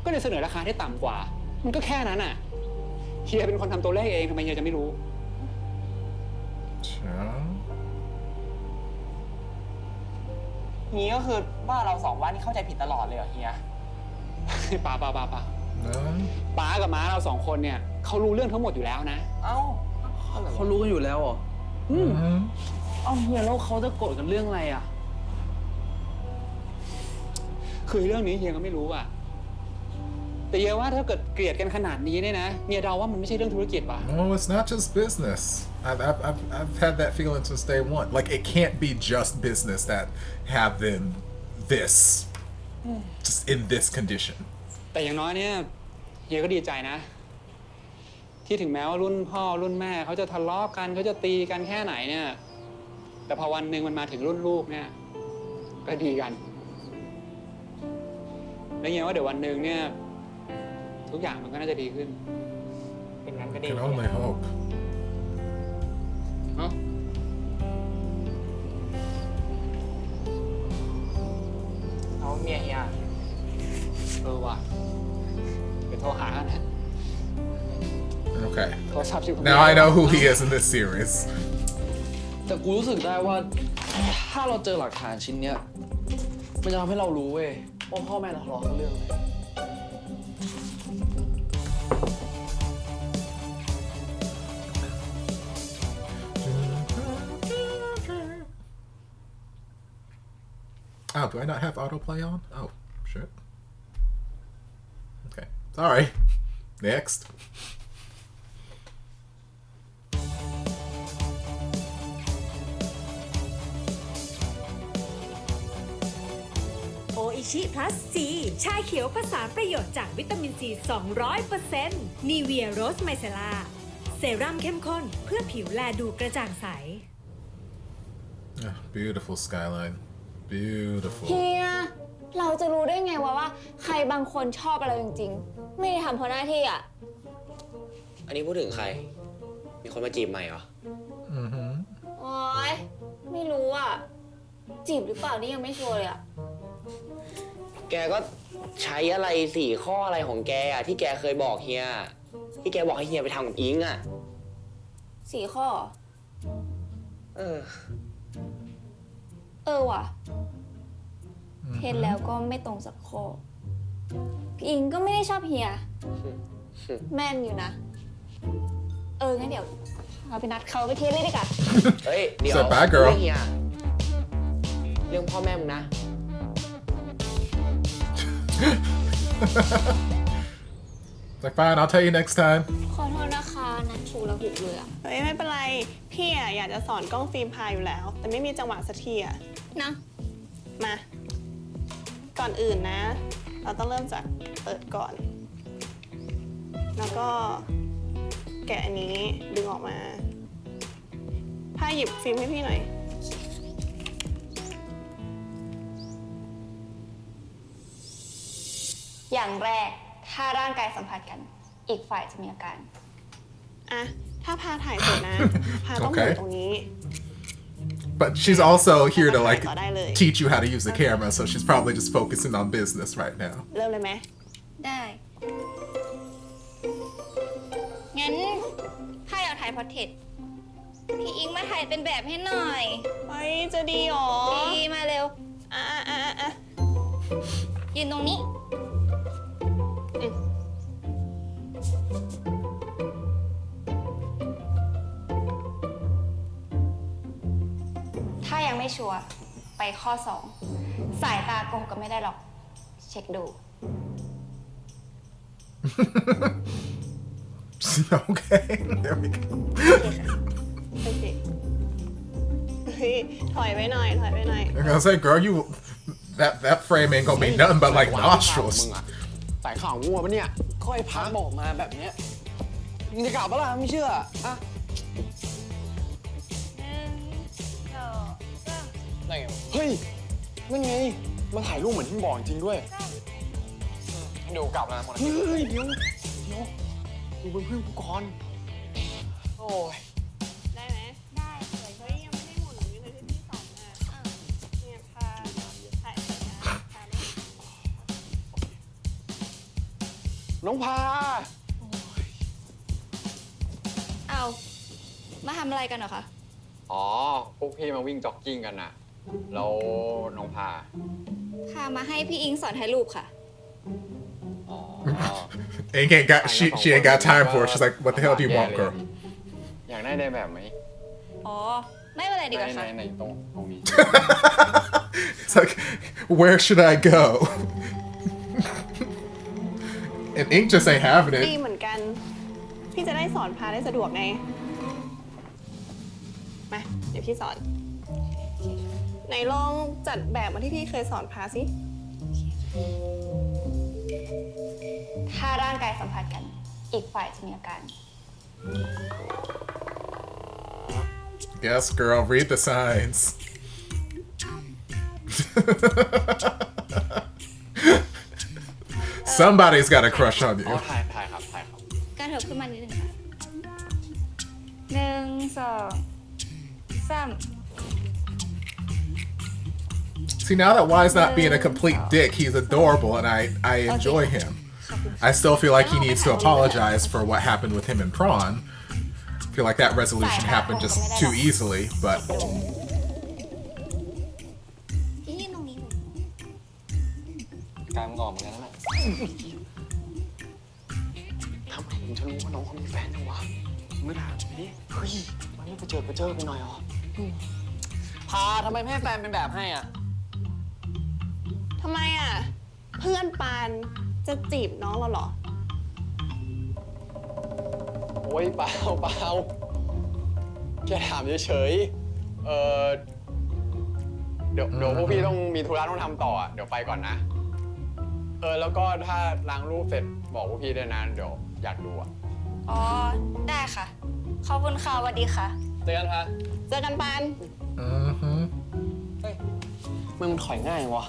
ก็เลยเสนอราคาที่ต่ำกว่า มันก็แค่นั้นอ่ะเฮียเป็นคนทำตัวเลขเองทำไมเฮียจะไม่รู้ Sure. นี้ก็คือว่าเราสองบ้านนี่เข้าใจผิดตลอดเลยเหรอเฮีย ป้า No? ป้ากับม้าเราสองคนเนี่ยเขารู้เรื่องทั้งหมดอยู่แล้วนะ เอ้า เขารู้กันอยู่แล้วเหรอ Mm-hmm. เอ้าเฮียแล้วเขาจะโกรธกันเรื่องอะไรอ่ะ คือเรื่องนี้เฮียก็ไม่รู้อ่ะ แต่เฮียว่าถ้าเกิดเกลียดกันขนาดนี้เนี่ยนะเฮียเดาว่ามันไม่ใช่เรื่องธุรกิจว่ะ No, it's not just business. I've had that feeling since day one. Like, it can't be just business that have them this, just in this condition. แต่อย่างน้อยเนี่ยเฮียก็ดีใจนะ ที่ถึงแม้ว่ารุ่นพ่อรุ่นแม่เขาจะทะเลาะกันเขาจะตีกันแค่ไหนเนี่ยแต่พอวันหนึ่งมันมาถึงรุ่นลูกเนี่ยก็ดีกันแล้วเงี้ยว่าเดี๋ยววันหนึ่งเนี่ยทุกอย่างมันก็น่าจะดีขึ้นเป็นงั้นก็ดี Can only hope. เนาะเอาเมียเฮีย ว่ะเดี๋ยวโทรหานะ Okay. โทรศัพท์ชื่อ Now I know who he is in this series. แต่กูรู้สึกได้ว่าถ้าเราเจอหลักฐานชิ้นเนี้ยมันจะทำให้เรารู้เว้ยว่าพ่อแม่เราทะเลาะกันเรื่องอะไร Oh, do I not have autoplay on? Oh, shit. Okay. Sorry. Next. โออิชิพลัสซีชาเขียวผสานประโยชน์จากวิตามินซี 200% นีเวียโรสไมเซล่าเซรั่มเข้มข้นเพื่อผิวแลดูกระจ่างใส Beautiful skyline. Beautiful. เฮีย เราจะรู้ได้ไงว่าใครบางคนชอบอะไรจริงๆ ไม่ได้ทำเพราะหน้าที่อ่ะ อันนี้พูดถึงใคร มีคนมาจีบใหม่เหรอ โอ๊ย ไม่รู้อ่ะ จีบหรือเปล่านี่ยังไม่ชัวร์เลยอ่ะ แกก็ใช้อะไร4 ข้ออะไรของแกอะที่แกเคยบอกเฮีย ที่แกบอกให้เฮียไปทำกับอิงอะ 4 ข้อ ว่ะเห็นแล้วก็ไม่ตรงสักข้อ พี่อิงก็ไม่ได้ชอบเฮีย แม่นอยู่นะ งั้นเดี๋ยวเราไปนัดเขาไปเที่ยวเลยดีกว่า เฮ้ย เดี๋ยว So bad girl. เฮียเรื่องพ่อแม่มึงนะ Like, fine, I'll tell you next time. ขอโทษนะคะนัดชูแล้วหุบเลยอ่ะ เฮ้ยไม่เป็นไร พี่อะอยากจะสอนกล้องฟิล์มพายอยู่แล้ว แต่ไม่มีจังหวะสักทีอะ นะ มา ก่อนอื่นนะ เราต้องเริ่มจากเปิดก่อน แล้วก็แกะอันนี้ดึงออกมาพายหยิบฟิล์มให้พี่หน่อย อย่างแรกถ้าร่างกายสัมผัสกัน อีกฝ่ายจะมีอาการ อะถ้าพาถ่ายเสร็จนะ พาต้องหมุนตรงนี้ But she's also here to like ต่อได้เลย teach you how to use the camera, so she's probably just focusing on business right now. เริ่มเลยไหม ได้ งั้นถ้าอยากถ่ายพอร์เทรตพี่อิงมาถ่ายเป็นแบบให้หน่อย เฮ้ย จะดีหรอ ดีมาเร็ว อ่ะ ยืนตรงนี้ ถ้ายังไม่ชัวร์ไปข้อ 2 สายตาโกงก็ไม่ได้หรอก เช็คดู Okay, there we go. โอเคเฮ้ยถอยไปหน่อย I'm gonna say, girl, you that frame ain't gonna be nothing but like มึ nostrils. งอะใส่ข่าวงัวปะเนี่ย ค่อยพักบอกมาแบบเนี้ยมึงจะกลับปะล่ะไม่เชื่ออะ ได้ไงวะ เฮ้ยนั่นไงมันถ่ายรูปเหมือนที่มึงบอกจริงด้วย เดี๋ยวกลับแล้วหมด เฮ้ยเดี๋ยวดูเป็นเพื่อนกูก่อน โอ้ย ได้ไหม ได้เฮ้ยยังไม่ได้หมุนอยู่เลยที่พี่สอนอ่ะเนี่ยพาถ่ายเสร็จนะพาลูก น้องพา เอามาทำอะไรกันเหรอคะ อ๋อ พวกพี่มาวิ่งจ็อกกิ้งกันน่ะ แล้วน้องพา พามาให้พี่อิงสอนถ่ายรูปค่ะ อ๋อ Ain't got she ain't got time for it. She's like, what the hell do you want, girl? อยากได้ในแบบไหม อ๋อ ไม่เป็นไรดีกว่าค่ะ ในตรงนี้ It's like, where should I go? And Ink just ain't having ดี it. เหมือนกัน พี่จะได้สอนพาได้สะดวกไง มา เดี๋ยวพี่สอน ไหนลองจัดแบบมาที่พี่เคยสอนพาสิ ถ้าร่างกายสัมผัสกัน อีกฝ่ายจะมีอาการ Yes, girl, read the signs. Somebody's got a crush on อ๋อ you. ถ่ายครับ กระเถิบขึ้นมานิดนึงค่ะหนึ่งสองสาม See, now that Y's not being a complete dick, he's adorable and I enjoy him. I still feel like he needs to apologize for what happened with him and Prawn. I feel like that resolution happened just too easily, but ที่ตรงนี้ กลายมันออกเหมือนกันแล้วแหละทำไมถึงจะรู้ว่าน้องเขามีแฟนจังวะไม่ถามไปดิเฮ้ยมันไม่ไปเจอไปหน่อยเหรอพาทำไมไม่ให้แฟนเป็นแบบให้อ่ะ ทำไมอ่ะ เพื่อนปานจะจีบน้องเราเหรอ โอ้ยเปล่าแค่ถามเฉยๆเดี๋ยวพวกพี่ต้องมีธุระต้องทำต่อเดี๋ยวไปก่อนนะแล้วก็ถ้าล้างรูปเสร็จบอกพวกพี่ด้วยนะเดี๋ยวอยากดูอ่ะ อ๋อ ได้ค่ะ ขอบคุณค่ะสวัสดีค่ะ เจอกันค่ะ เจอกันปาน เฮ้ยมันถอยง่ายวะ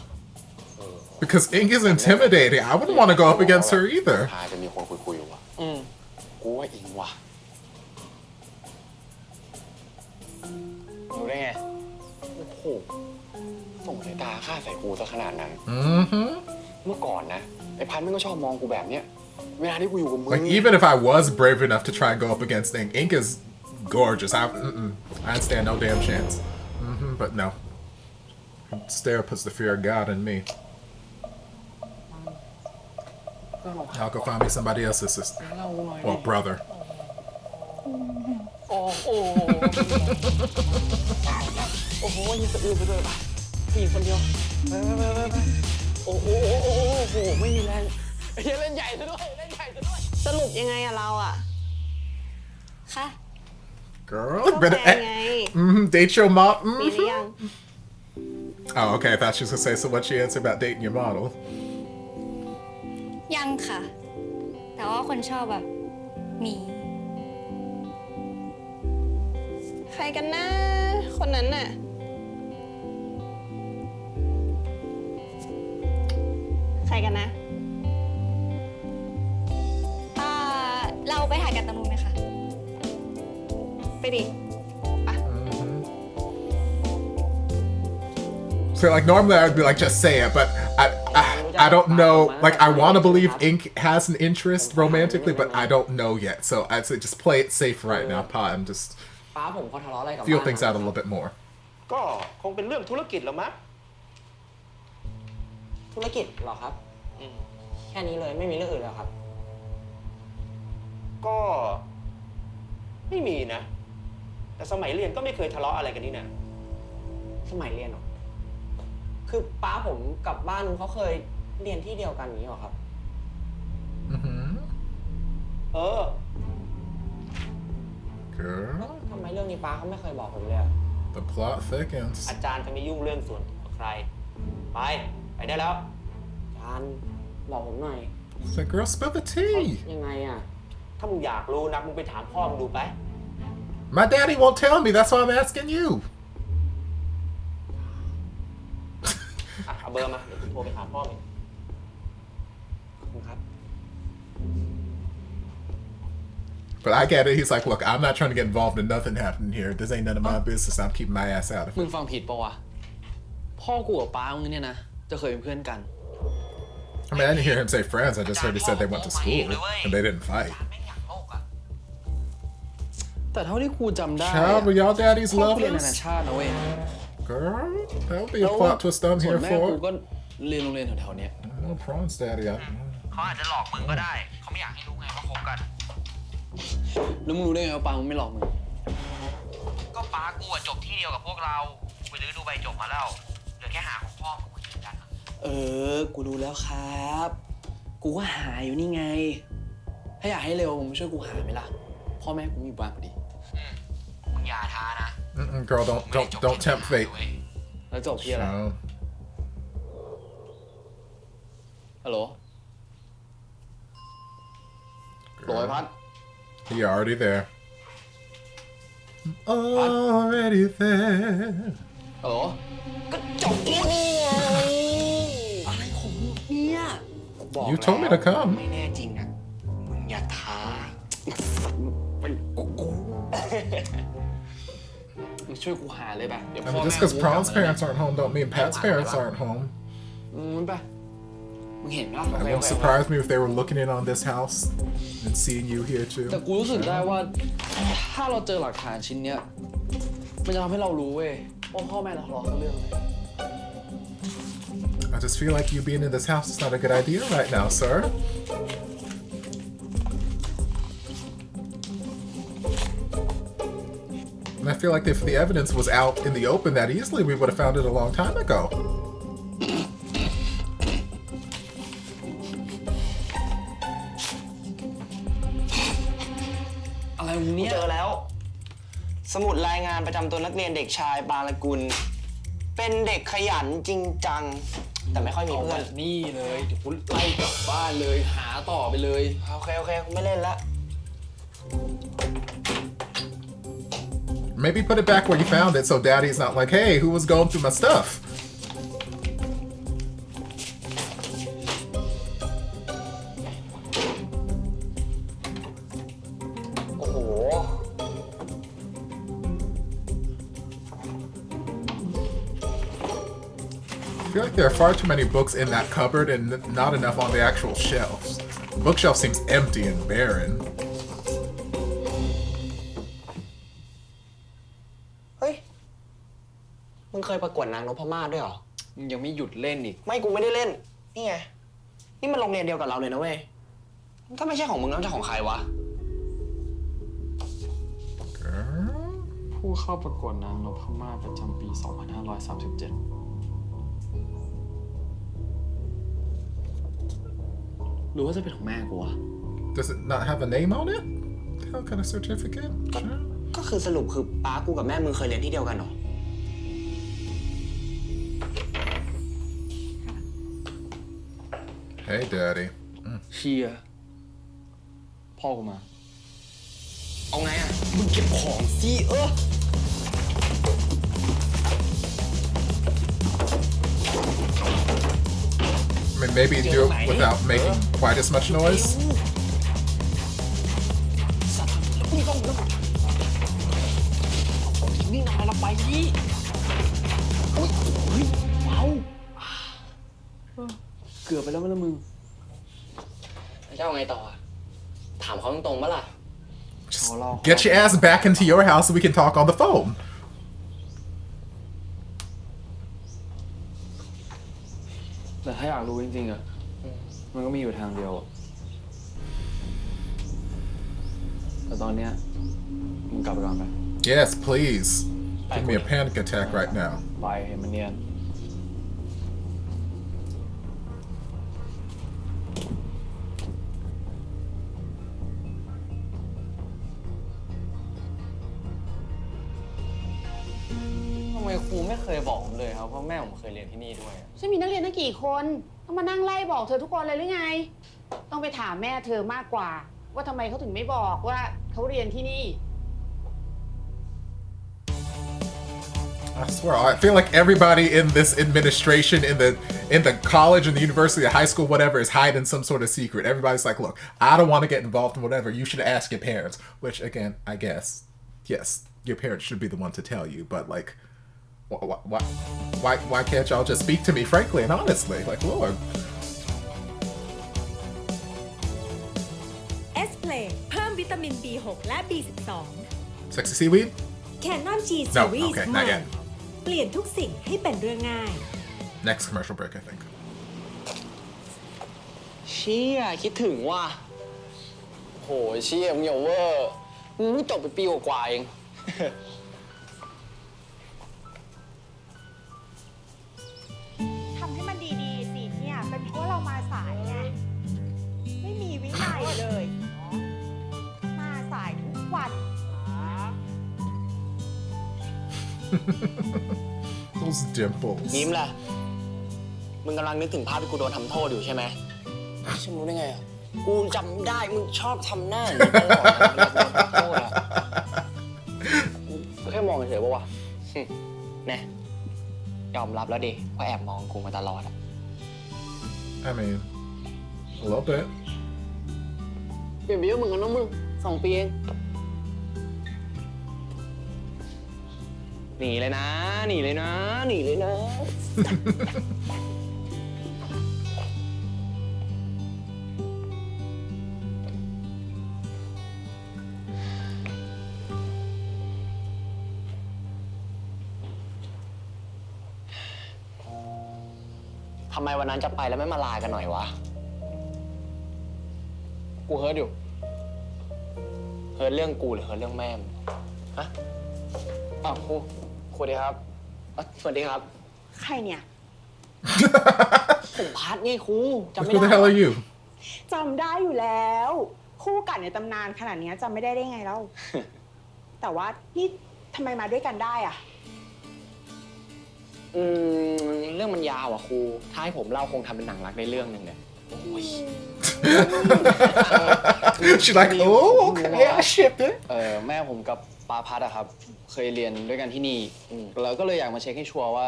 because Ink is intimidating, I wouldn't want to go up against her either. พาจะมีคนคุยอยู่ว่ะกูว่าอิงว่ะ รู้ได้ไง โอ้โหส่งสายตาฆ่าใส่กูซะขนาดนั้น เมื่อก่อนนะไอ้พันธุ์มันก็ชอบมองกูแบบเนี้ยเวลาที่กูอยู่กับมึง Like, even if I was brave enough to try and go up against Ink, Ink is gorgeous. I'd stand no damn chance. But no. Stare puts the fear of God in me. I'll go find me somebody else's sister. Or brother. โอ้โหอย่าสะอื้นไปเลยป่ะผู้หญิงคนเดียวไปโอ้โหไม่มีแรงเล่นใหญ่ซะด้วยสรุปยังไงอะเราอะ ค่ะ Girl, ก็แฟนไง date your mom. มีหรือยัง Oh, okay. I thought she was gonna say so much. She answered about dating your model. ยังค่ะ แต่ว่าคนชอบแบบมี ใครกันนะคนนั้นน่ะ ใครกันนะ เราไปถ่ายกันตรงนู้นไหมคะ ไปดิ So like normally I'd be like just say it, but I don't know. Like I want to believe Ink has an interest romantically, but I don't know yet. So I'd say just play it safe right now, Pa, and just ป้าผมเขาทะเลาะอะไรกับ feel things out a little bit more. ก็คงเป็นเรื่องธุรกิจแล้วมั้ง ธุรกิจเหรอครับแค่นี้เลยไม่มีเรื่องอื่นแล้วครับ ก็ไม่มีนะ แต่สมัยเรียนก็ไม่เคยทะเลาะอะไรกันนี่นะ สมัยเรียนเหรอคือป้าผมกับบ้านนู้นเขาเคยเรียนที่เดียวกันอย่างนี้เหรอครับ เออ Girl, ทำไมเรื่องนี้ป้าเขาไม่เคยบอกผมเลยอะ the plot thickens. อาจารย์จะไม่ยุ่งเรื่องส่วนตัวใคร ไปได้แล้ว อาจารย์บอกผมหน่อย It's like, girl, spill the tea. ยังไงอะ ถ้ามึงอยากรู้นะมึงไปถามพ่อมึงดูไป My daddy won't tell me. That's why I'm asking you. เอาเบอร์มาเดี๋ยวกูโทรไปถามพ่อมึง ขอบคุณครับ But I get it. He's like, look, I'm not trying to get involved in nothing happening here. This ain't none of my business. I'm keeping my ass out of มึง it. ฟังผิดปะวะ พ่อกูกับป้ามึงเนี่ยนะ จะเคยเป็นเพื่อนกัน I mean, I didn't hear him say friends. I just heard he said they went to school and they didn't fight. แต่เท่าที่กูจำได้ Child, were y'all daddies พ่อกูเรียนนา lovers? นาชาตินะเว้ย Girl, that'll be a plot twist I'm ส่วน here แม่กู for. ก็เรียนโรงเรียนแถวๆเนี้ย No prawns, daddy. เขาอาจจะหลอกมึงก็ได้ เขาไม่อยากให้รู้ไงว่าคบกัน แล้วมึงรู้ได้ไงว่าป้ามึงไม่หลอกมึง ก็ป้ากูอะจบที่เดียวกับพวกเรากูไปรื้อดูใบจบมาแล้วเหลือแค่หาของพ่อมึงมายืนยันอะ กูรู้แล้วครับ กูก็หาอยู่นี่ไง ถ้าอยากให้เร็วมึงช่วยกูหาไหมล่ะ พ่อแม่กูมีอยู่บ้านพอดี มึงอย่าท้านะ Girl, don't tempt fate. แล้วจบที่อะไร So, ฮัลโหลโหลไอ้พัด You're already there. Already there. ฮัลโหล ก็จบที่นี่ไงอะไรของมึงเนี่ยบอก You told me to come. ไม่แน่จริงอ่ะมึงอย่าท้าเป็นกู มึงช่วยกูหาเลยไปเดี๋ยว I พ่อ mean, แม่ just because กู Pron's กลับมา parents aren't home don't mean Pat's parents aren't home. มันไป มึงเห็นไหม It won't surprise me if they were looking in on this house and seeing you here too. แต่กูรู้สึกได้ว่าถ้าเราเจอหลักฐานชิ้นเนี้ยมันจะทำให้เรารู้เว้ยว่าพ่อแม่เราทะเลาะกันเรื่องอะไร I just feel like you being in this house is not a good idea right now, sir. And I feel like if the evidence was out in the open that easily, we would have found it a long time ago. อะไรมึงเนี่ย เจอแล้ว สมุดรายงานประจำตัวนักเรียนเด็กชายบางละกุล เป็นเด็กขยันจริงจัง แต่ไม่ค่อยมี เอา เพื่ วั อน นนี่เลยเดี๋ยวกูไล่กลับบ้านเลยหาต่อไปเลย โอเคกูไม่เล่นละ Maybe put it back where you found it so daddy's not like, hey, who was going through my stuff? โอ้โห I feel like there are far too many books in that cupboard and not enough on the actual shelves. The bookshelf seems empty and barren. เฮ้ย มึงเคยประกวดนางนพมาศด้วยเหรอ มึงยังไม่หยุดเล่นอีก ไม่กูไม่ได้เล่น นี่ไง นี่มันโรงเรียนเดียวกับเราเลยนะเว้ย มันก็ไม่ใช่ของมึงแล้วจะของใครวะ ผู้เข้าประกวดนางนพมาศประจำปี 2537 หรือว่าจะเป็นของแม่กูวะ Does it not have a name on it? What the hell kind of certificate? Sure. ก็คือสรุปคือป้ากูกับแม่มึงเคยเรียนที่เดียวกันเหรอ Hey, daddy. เชียพ่อกูมา เอาไงอ่ะ มึงเก็บของสิI mean, maybe do it without making quite as much noise. นี่นายเราไปดิเฮ้ยเมา เกือบไปแล้วมั้ยล่ะมึง เจ้าไงต่ออ่ะ ถามเขาตรงๆปะล่ะ Get your ass back into your house so we can talk on the phone. แต่ถ้าอยากรู้จริงๆอะมันก็มีอยู่ทางเดียวอะแต่ตอนเนี้ยมึงกลับไปก่อนไป Yes, please. Give me a panic attack right now. ไปเห็นมันเนียน ทำไมครูไม่เคยบอกผมเลยครับเพราะแม่ผมเคยเรียนที่นี่ด้วย ฉันมีนักเรียนตั้งกี่คนต้องมานั่งไล่บอกเธอทุกคนเลยหรือไง ต้องไปถามแม่เธอมากกว่า ว่าทำไมเขาถึงไม่บอกว่าเขาเรียนที่นี่ I swear, I feel like everybody in this administration, in the college, in the university, the high school, whatever, is hiding some sort of secret. Everybody's like, look, I don't want to get involved in whatever. You should ask your parents. Which, again, I guess, yes, your parents should be the one to tell you. But like, why can't y'all just speak to me frankly and honestly? Like, Lord. S-Play เพิ่มวิตามิน B6 และ B12 Sexy seaweed? Canon G No, Series okay, ใหม่ not yet. เปลี่ยนทุกสิ่งให้เป็นเรื่องง่าย Next commercial break, I think. เชี่ยคิดถึงว่ะ โหเชี่ยมึงอย่าเวอร์มึงเพิ่งจบไปปีกว่าๆเอง ทำให้มันดีๆสิเนี่ย เป็นเพราะเรามาสายไง ไม่มีวินัยเลย มาสายทุกวัน Those dimples. ยิ้มล่ะ มึงกำลังนึกถึงภาพที่กูโดนทำโทษอยู่ใช่ไหม ฉันรู้ได้ไงอ่ะ กูจำได้มึงชอบทำหน้าอย่างนี้ตลอดนะโทษอะกูแค่มองเฉยๆป่าวะแน่ยอมรับแล้วดิว่าแอบมองกูมาตลอดอะ I mean a little bit เปลี่ยนไปเยอะเหมือนกันนะมึง2 ปีเองหนีเลยนะหนีเลยนะหนีเลยนะทำไมวันนั้นจะไปแล้วไม่มาลากันหน่อยวะกูเฮิร์ตอยู่เฮิร์ตเรื่องกูหรือเฮิร์ตเรื่องแม่มฮะอ้าวครูดีครับสวัสดีครับใครเนี่ย ผมพัดไงครูจำไม่ Who ได้ the hell are you จำได้อยู่แล้ว คู่กัดในตำนานขนาดนี้จำไม่ได้ได้ไงเล่า แต่ว่านี่ทำไมมาด้วยกันได้อะ เรื่องมันยาวอ่ะครูถ้าให้ผมเล่าคงทำเป็นหนังรักได้เรื่องหนึ่งเลยโอ้ย She's like oh okay I shipped it แม่ผมกับปาพัดอะครับเคยเรียนด้วยกันที่นี่แล้วก็เลยอยากมาเช็คให้ชัวร์ว่า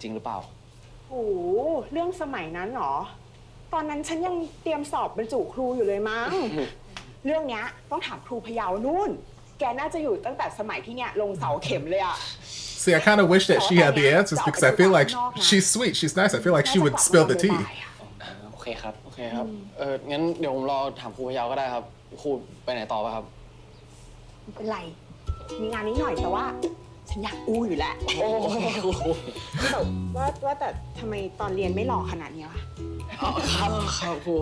จริงหรือเปล่าโอ้เรื่องสมัยนั้นหรอตอนนั้นฉันยังเตรียมสอบบรรจุครูอยู่เลยมั้ง เรื่องเนี้ยต้องถามครูพะเยานู่นแกน่าจะอยู่ตั้งแต่สมัยที่เนี่ยลงเสาเข็มเลยอะ See, I kind of wish that she had the answers because I feel like she's sweet, she's nice. I feel like she would spill the tea. โอเคครับงั้นเดี๋ยวผมรอถามครูพะเยาก็ได้ครับครูไปไหนต่อป่ะครับไม่เป็นไรมีงานนี้หน่อยแต่ว่าฉันอยากอู้อยู่แหละแต่ว่าแต่ทำไมตอนเรียนไม่หล่อขนาดนี้วะครับครู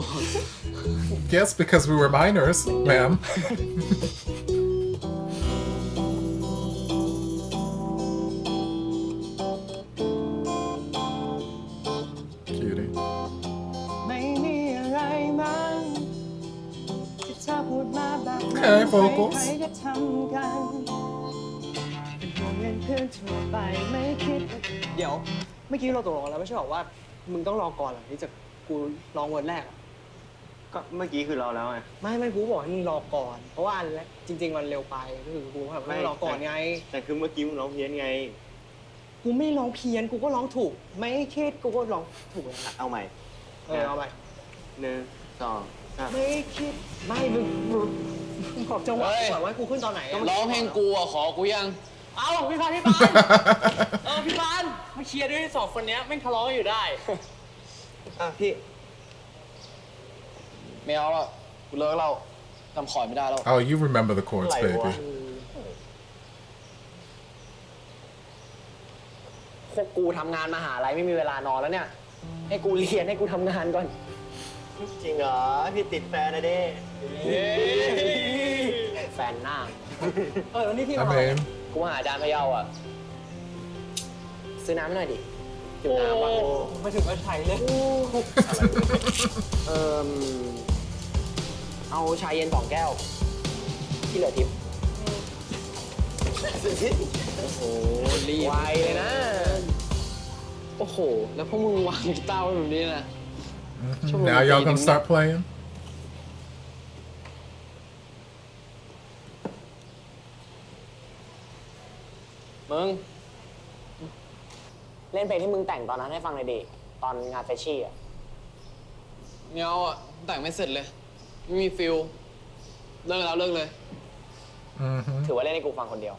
Yes, because we were minors, ma'am. Cutie. ไม่มีอะไรมั้งที่เธอพูดมาแบบนั้น Okay, vocals. ใครๆก็ทำกันเป็นห่วงเงินเพื่อนทั่วไปไม่คิดเดี๋ยวเมื่อกี้เราตกลงกันแล้วไม่ใช่หรอว่ามึงต้องรอก่อนหลังที่จะกูร้องวันแรกก็เมื่อกี้คือรอแล้วไงไม่กูบอกให้มึงรอก่อนเพราะว่าอันแรกจริงๆมันเร็วไปก็คือกูแบบไม่รอก่อนไงแต่คือเมื่อกี้มึงร้องเพี้ยนไงกูไม่ร้องเพี้ยนกูก็ร้องถูกไม่คิดกูก็ร้องถูกเอาใหม่เอาใหม่1 2 3ไม่คิดไม่มึงขอบจังหวะก่อนว่ากูขึ้นตอนไหนร้องเพลงกูอะขอกูยังเอาพี่ปานพี่ปานมาเคลียร์ด้วย2 คนนี้แม่งทะเลาะกันอยู่ได้พี่ไม่เอาละกูเลิกเล่าจำขอยไม่ได้แล้ว Oh, you remember the chords, baby. พวกกูทำงานมหาลัยไม่มีเวลานอนแล้วเนี่ยให้กูเรียนให้กูทำงานก่อนจริงเหรอพี่ติดแฟนนะเด้แฟนหน้าวันนี้พี่มา I mean, กูหาอาจารย์พะเยาอะซื้อน้ำหน่อยดิหิวน้ำว่ะมาถึงมาไทยเลยเอาชาเย็น2 แก้วที่เหลือทิปโอ้โหรีบ ไวเลยนะ โอ้โหแล้วพวกมึงวางกีตาร์ไว้แบบนี้นะ now y'all gonna start playing? มึงเล่นเพลงที่มึงแต่งตอนนั้นให้ฟังเลยดิตอนงานเฟชชี่อะเงี้ยอ่ะแต่งไม่เสร็จเลยไม่มีฟิลเลิกแล้วเลิกเลย ถือว่าเล่นให้กูฟังคนเดียว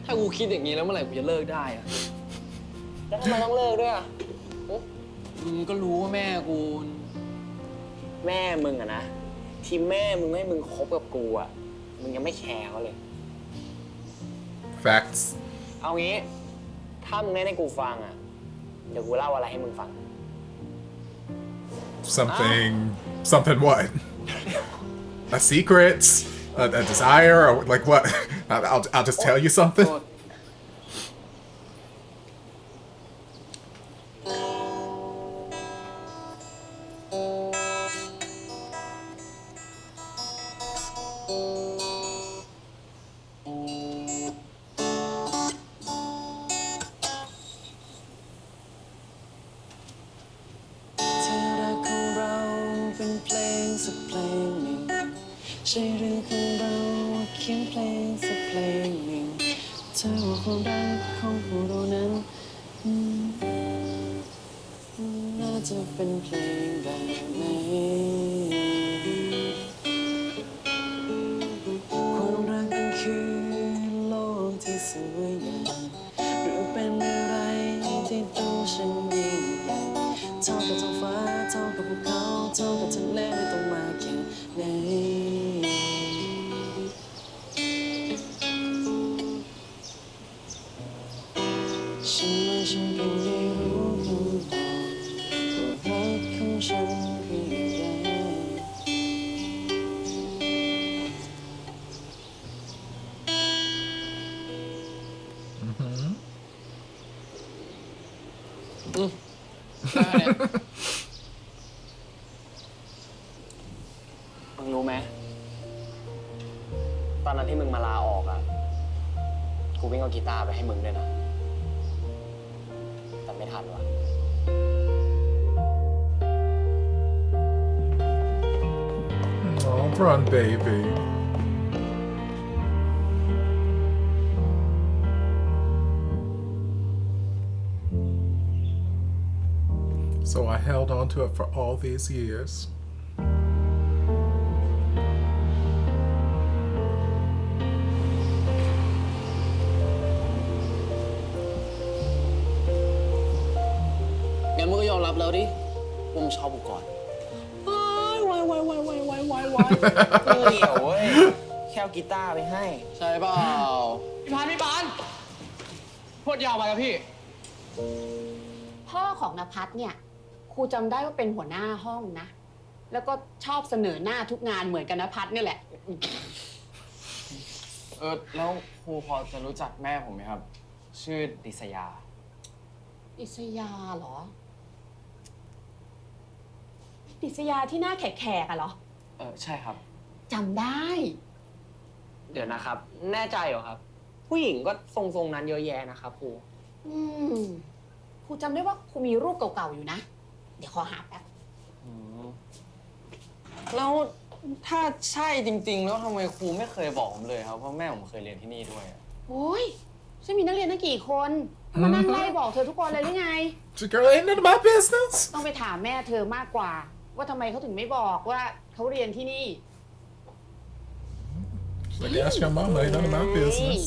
ถ้ากูคิดอย่างนี้แล้วเมื่อไหร่กูจะเลิกได้อะ แล้วทำไมต้องเลิกด้วยอะ มึงก็รู้ว่าแม่กู แม่มึงอะนะที่แม่มึงให้มึงคบกับกูอะมึงยังไม่แคร์เขาเลย Facts. เอางี้ถ้ามึงเล่นให้กูฟังอะเดี๋ยวกูเล่าอะไรให้มึงฟัง Something what? A secret? A desire? Or like what? I'll just tell you something. เธอรักของเราเป็น ใจเรื่องของเราเขียนเพลงสักเพลงหนึ่งเธอว่าความรักของพวกเรานั้นน่าจะเป็นเพลงแบบไหนความรักมันคือโลกที่สวยงามหรือเป็นอะไรที่ต้องฉันยิ่งใหญ่เท่ากับท้องฟ้าเท่ากับภูเขาเท่ากับทะเลไม่ต้องมาแค่ไหนฉันว่าฉันเพียงได้รู้คำตอบว่ารักของฉันคืออะไรมึงรู้ไหมตอนนั้นที่มึงมาลาออกอ่ะกูวิ่งเอากีตาร์ไปให้มึงด้วยนะแต่ไม่ทันว่ะ Oh, run, baby. So I held on to it for all these years.งั้นมึงก็ยอมรับแล้วดิว่ามึงชอบกูก่อนวายเดี๋ยวเว้ยแค่เอากีตาร์ไปให้ใช่เปล่าพี่พานพูดยาวไปครับพี่ พ่อของนภัสเนี่ยครูจำได้ว่าเป็นหัวหน้าห้องนะ แล้วก็ชอบเสนอหน้าทุกงานเหมือนกันนภัสนี่แหละ แล้วครูพอจะรู้จักแม่ผมไหมครับ ชื่อดิษยา ดิษยาเหรอ ดิษยาที่หน้าแขกๆอะเหรอ ใช่ครับ จำได้ เดี๋ยวนะครับ แน่ใจเหรอครับ ผู้หญิงก็ทรงๆนั้นเยอะแยะนะครับครู ครูจำได้ว่าครูมีรูปเก่าๆอยู่นะ เดี๋ยวขอหาแป๊บ แล้วถ้าใช่จริงๆแล้วทำไมครูไม่เคยบอกผมเลยครับเพราะแม่ผมเคยเรียนที่นี่ด้วย โอ้ยฉันมีนักเรียนตั้งกี่คนมานั่งไล่บอกเธอทุกคนเลยหรือไง Girl, ain't none of my business. ต้องไปถามแม่เธอมากกว่า ว่าทำไมเขาถึงไม่บอกว่าเขาเรียนที่นี่ Like, ask your mama, ain't none of my business.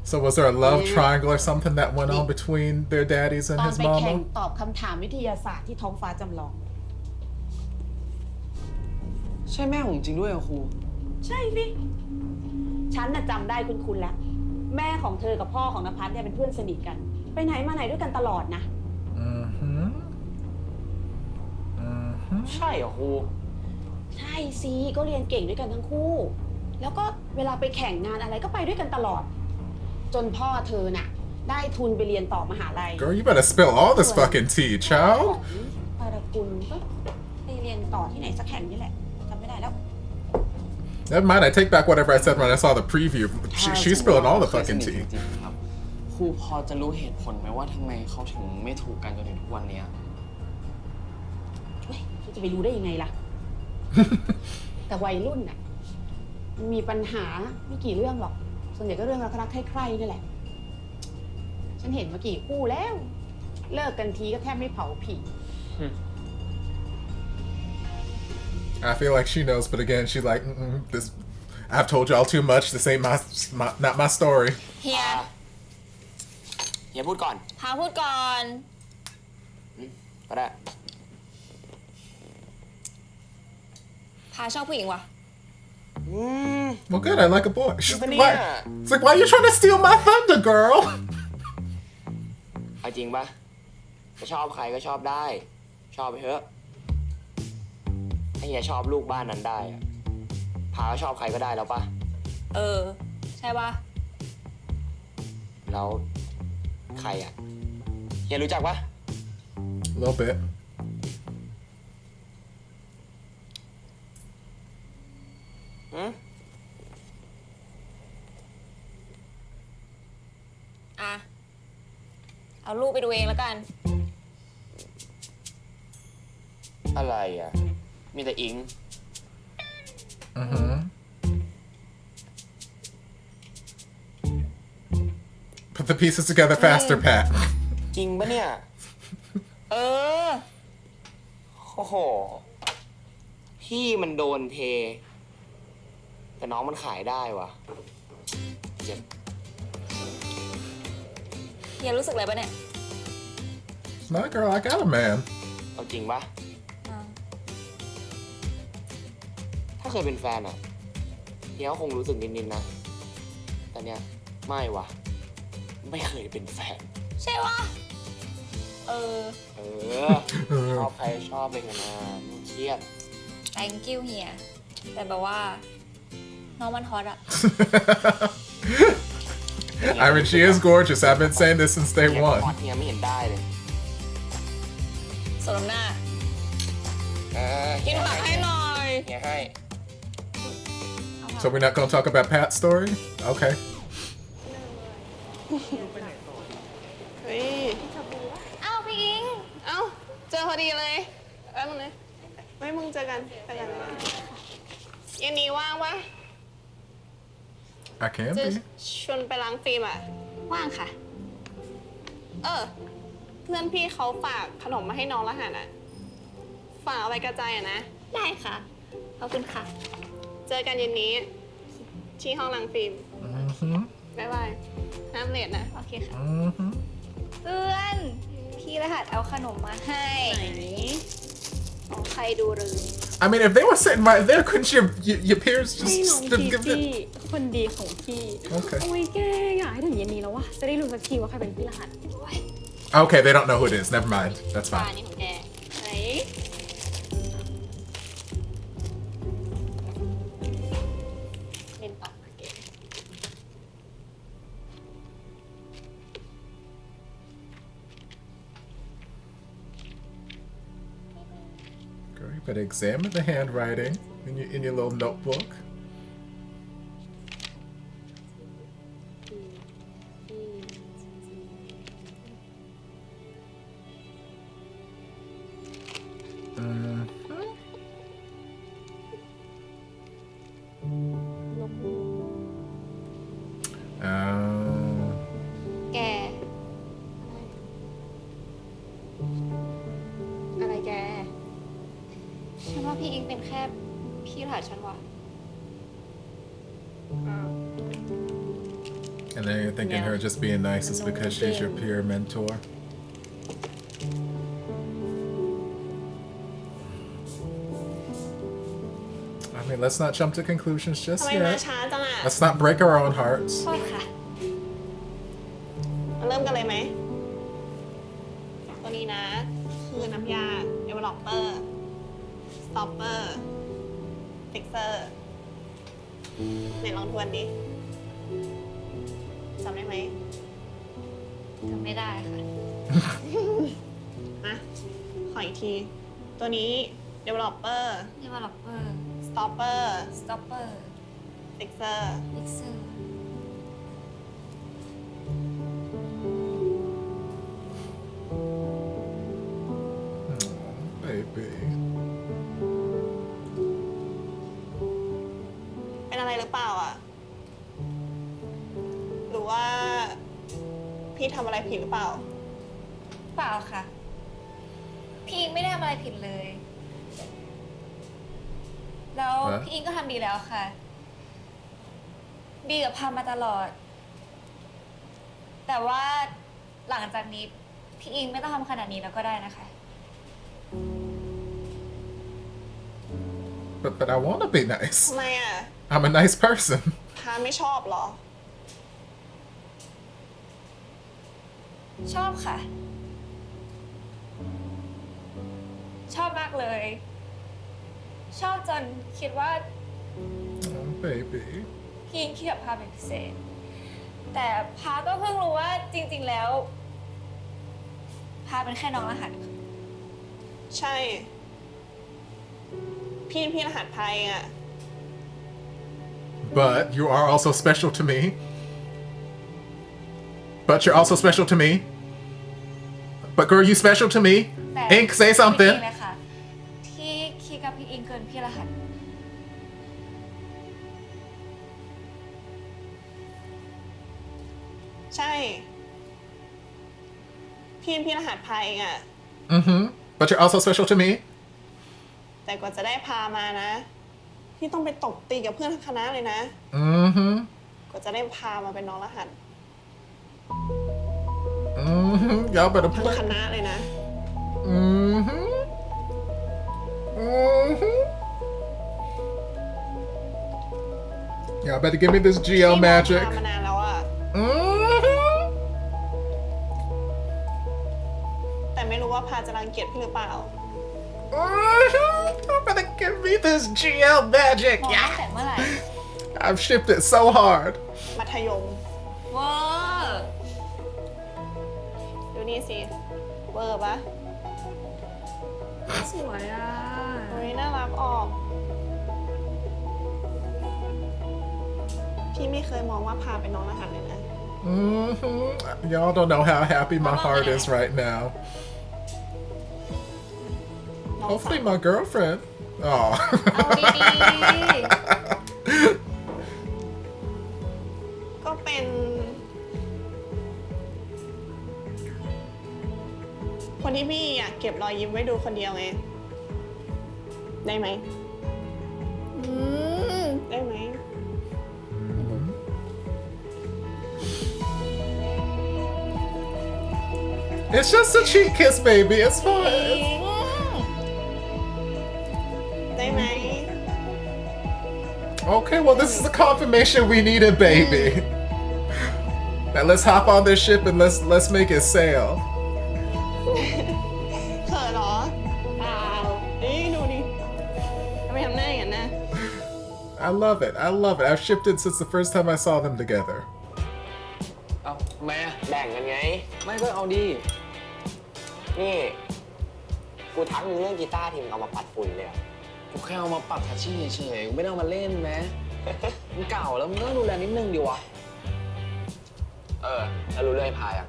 So was there a love triangle or something that went on between their daddies ต and อน his ไปแข่ง mama? ตอบคำถามวิทยาศาสตร์ที่ท้องฟ้าจำลอง ใช่แม่ผมจริงด้วยเหรอครู ใช่สิฉันน่ะจำได้คุ้นๆแล้ว แม่ของเธอกับพ่อของนภัสเนี่ยเป็นเพื่อนสนิทกัน ไปไหนมาไหนด้วยกันตลอดนะ ใช่เหรอครู ใช่สิก็เรียนเก่งด้วยกันทั้งคู่ แล้วก็เวลาไปแข่งงานอะไรก็ไปด้วยกันตลอด จนพ่อเธอน่ะได้ทุนไปเรียนต่อมหาลัย Girl, you better spill all this fucking tea, child. ปารกุลก็ไปเรียนต่อที่ไหนสักแห่งนี่แหละจำไม่ได้แล้ว Never mind, I take back whatever I said when I saw the preview. She's spilling all the fucking tea. ครับครูพอจะรู้เหตุผลไหมว่าทำไมเขาถึงไม่ถูกกันจนถึงทุกวันนี้ ฉันจะไปรู้ได้ยังไงล่ะ แต่วัยรุ่นน่ะมันมีปัญหาไม่กี่เรื่องหรอก ส่วนใหญ่ก็เรื่องรักๆใคร่ๆนี่แหละ ฉันเห็นมากี่คู่แล้ว เลิกกันทีก็แทบไม่เผาผี I feel like she knows, but again, she's like, this. I've told y'all too much. This ain't not my story. เฮีย อย่าพูดก่อน พาพูดก่อน ก็ได้ พาชอบผู้หญิงวะ Well, good. I like a boy. It's like, why are you trying to steal my thunder, girl? เอาจริงปะจะชอบใครก็ชอบได้ ชอบไปเถอะถ้าเฮียชอบลูกบ้านนั้นได้อะพาก็ชอบใครก็ได้แล้วปะ ใช่ปะ แล้วใครอ่ะเฮียรู้จักปะ A little bit. อ่ะ เอารูปไปดูเองแล้วกัน อะไรอ่ะ มีแต่อิง Put the pieces together faster, Pat. จริงปะเนี่ย เออ โอ้โห พี่มันโดนเท แต่น้องมันขายได้วะเจ็บ เฮียรู้สึกอะไรปะเนี่ย Nah, girl, I got a man. เอาจริงปะถ้าเคยเป็นแฟนอะเฮียก็คงรู้สึกนิดๆนะ แต่เนี่ยไม่วะไม่เคยเป็นแฟน ใช่วะเออ ชอบใครชอบไปกันนะไม่เครียด thank you เฮียแต่แบบว่าน้องมันฮอตอะ I mean, she is gorgeous. I've been saying this since day one. เฮียไม่เห็นได้เลย สมหน้ากินผักให้หน่อย เฮียให้ So we're not gonna talk about Pat's story? Okay. เฮ้ย อ้าวพี่อิง เอ้า เจอพอดีเลยแป๊บนึงนะไม่มึงเจอกันยันนี้ว่างปะ I can จะ be. ชวนไปล้างฟิล์มอ่ะ ว่างค่ะ เพื่อนพี่เขาฝากขนมมาให้น้องรหัสอ่ะ ฝากเอาไปกระจายอ่ะนะ ได้ค่ะขอบคุณค่ะ เจอกันเย็นนี้ ที่ห้องล้างฟิล์มบ๊ายบายห้ามเลทนะ โอเคค่ะ เพื่อนพี่รหัสเอาขนมมาให้ของใครดูหรือ I mean, if they were sitting right there, couldn't your peers ให้น้อง just พี give พี่ it? คนดีของพี่ Okay. โอ้ยแกอยากให้ถึงเย็นนี้แล้ววะจะได้รู้สักทีว่าใครเป็นพี่รหัส Okay, they don't know who it is. Never mind. That's ปลา fine. นี่ของแก ไหน เล่นต่อเกม Girl, you better examine the handwriting in your little notebook. Oh. แก อะไรแก ฉันว่าพี่อิงเป็นแค่พี่รหัสฉันวะ And then you're thinking her just being nice is because she's your peer mentor. I mean, let's not jump to conclusions ทำ just ไมมา yet. ช้าจังอ่ะ Let's not break our own hearts. โทษค่ะ มาเริ่มกันเลยไหม ตัวนี้นะ คือน้ำยา developer stopper fixer ไหนลองทวนดิจำได้ไหม จำไม่ได้ค่ะ นะขออีกที ตัวนี้ developer developer stopper stopper fixer fixer Baby. เป็นอะไรหรือเปล่าอ่ะ หรือว่า พี่ทำอะไรผิดหรือเปล่า เปล่าค่ะ พี่อิงไม่ได้ทำอะไรผิดเลย แล้วพี่อิงก็ทำดีแล้วค่ะ ดีกับพามาตลอด แต่ว่าหลังจากนี้พี่อิงไม่ต้องทำขนาดนี้แล้วก็ได้นะคะ But I want to be nice. ทำไมอ่ะ I'm a nice person. พาไม่ชอบเหรอ ชอบค่ะ ชอบมากเลย ชอบจนคิดว่า Oh, baby. พี่อิงคิดกับพาเป็นพิเศษ แต่พาก็เพิ่งรู้ว่าจริงๆแล้ว พาเป็นแค่น้องรหัสค่ะ ใช่ พี่รหัสไทยอ่ะ But you are also special to me. But you're also special to me. But girl, you special to me. แต่ Ink, say something. จริงๆเลยค่ะที่คิดกับพี่อิงเกินพี่รหัส พี่รหัสพาเองอะ But you're also special to me แต่กว่าจะได้พามานะพี่ต้องไปตบตีกับเพื่อนทั้งคณะเลยนะกว่าจะได้พามาเป็นน้องรหัสY'all better ทั้ง play คณะเลยนะY'all better give me this GL magic มานานแล้วอะแต่ไม่รู้ว่าพาจะรังเกียจพี่หรือเปล่าY'all better give me this GL magic มองตั้งแต่เมื่อไหร่ I've shipped it so hard มัธยม เวอร์ ดูนี่สิเวอร์ปะ สวยอ่ะ โอ้ยน่ารักออกพี่ไม่เคยมองว่าพาเป็นน้องรหัสเลยนะ Y'all don't know how happy my heart is right now. Hopefully my girlfriend. Oh. เอาดีๆก็เป็นคนที่พี่อยากเก็บรอยยิ้มไว้ดูคนเดียวไงได้ไหมได้ไหมIt's just a cheek kiss, baby. It's fine. ได้ไหม Okay, well, this is the confirmation we needed, baby. Now let's hop on this ship and let's make it sail. เขินเหรอเปล่าดูดิทำไมทำหน้าอย่างนั้นนะ I love it. I love it. I've shipped it since the first time I saw them together. เอาทำไมอะ แบ่งกันไง ไม่ก็เอาดี นี่ กูทักมึงเรื่องกีตาร์ทีมเอามาปัดฝุ่นเลยอะ กูแค่เอามาปัดทัชชี่เฉยๆกูไม่ได้เอามาเล่นนะ มันเก่าแล้วมึงต้องดูแลนิดนึงดิวะ แล้วรู้เรื่องไอ้พายยัง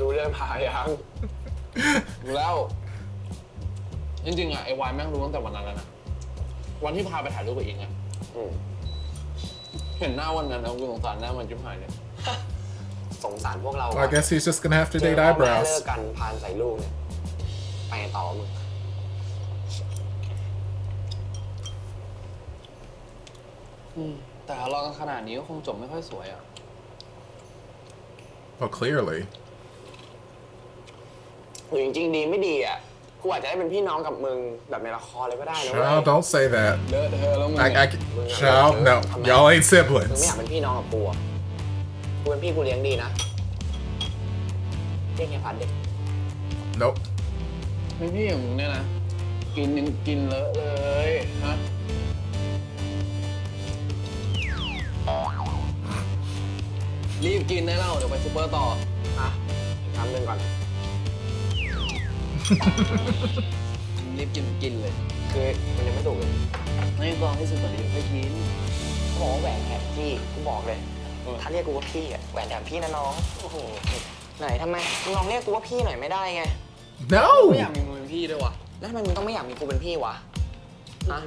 รู้เรื่องพายยัง ดูแล้ว จริงๆอะไอ้วายแม่งรู้ตั้งแต่วันนั้นแล้วนะ วันที่พาไปถ่ายรูปกับอิงอะเห็นหน้าวันนั้นนะกูสงสารหน้ามันจิ้มหายเลย สงสารพวกเรา Well, I guess he's just gonna have to date เลิ eyebrows. กกันพานใส่ลูกเนี่ยไปต่อมึง แต่ทะเลาะกันขนาดนี้ก็คงจบไม่ค่อยสวยอะ Well, clearly. หรือจริงๆดีไม่ดีอ่ะกูอาจจะได้เป็นพี่น้องกับมึงแบบในละครเลยก็ได้นะเว้ย Child, don't say that. เลอะเทอะแล้วมึง Child, no. Y'all ain't มึง siblings. ไม่อยากเป็นพี่น้องกับกูอ่ะกูเป็นพี่กูเลี้ยงดีนะเรียกแค่พันดิ Nope. เป็นพี่อย่างมึงเนี่ยนะ กินยังกินเลอะเลยฮะ รีบกินได้แล้วเดี๋ยวไปซูเปอร์ต่อ อ่ะทำเรื่องก่อน รีบกินเลย คือมันยังไม่สุกเลย ไม่กองให้สุดก่อนเดี๋ยวค่อยกิน เขาบอกว่าแหวนแถมพี่กูบอกเลย ถ้าเรียกกูว่าพี่อ่ะแหวนแถมพี่นะน้องโอ้โหไหนทำไมมึงลองเรียกกูว่าพี่หน่อยไม่ได้ไง No. ไม่อยากมีมึงเป็นพี่ด้วยวะ แล้วทำไมมึงต้องไม่อยากมีกูเป็นพี่วะฮะ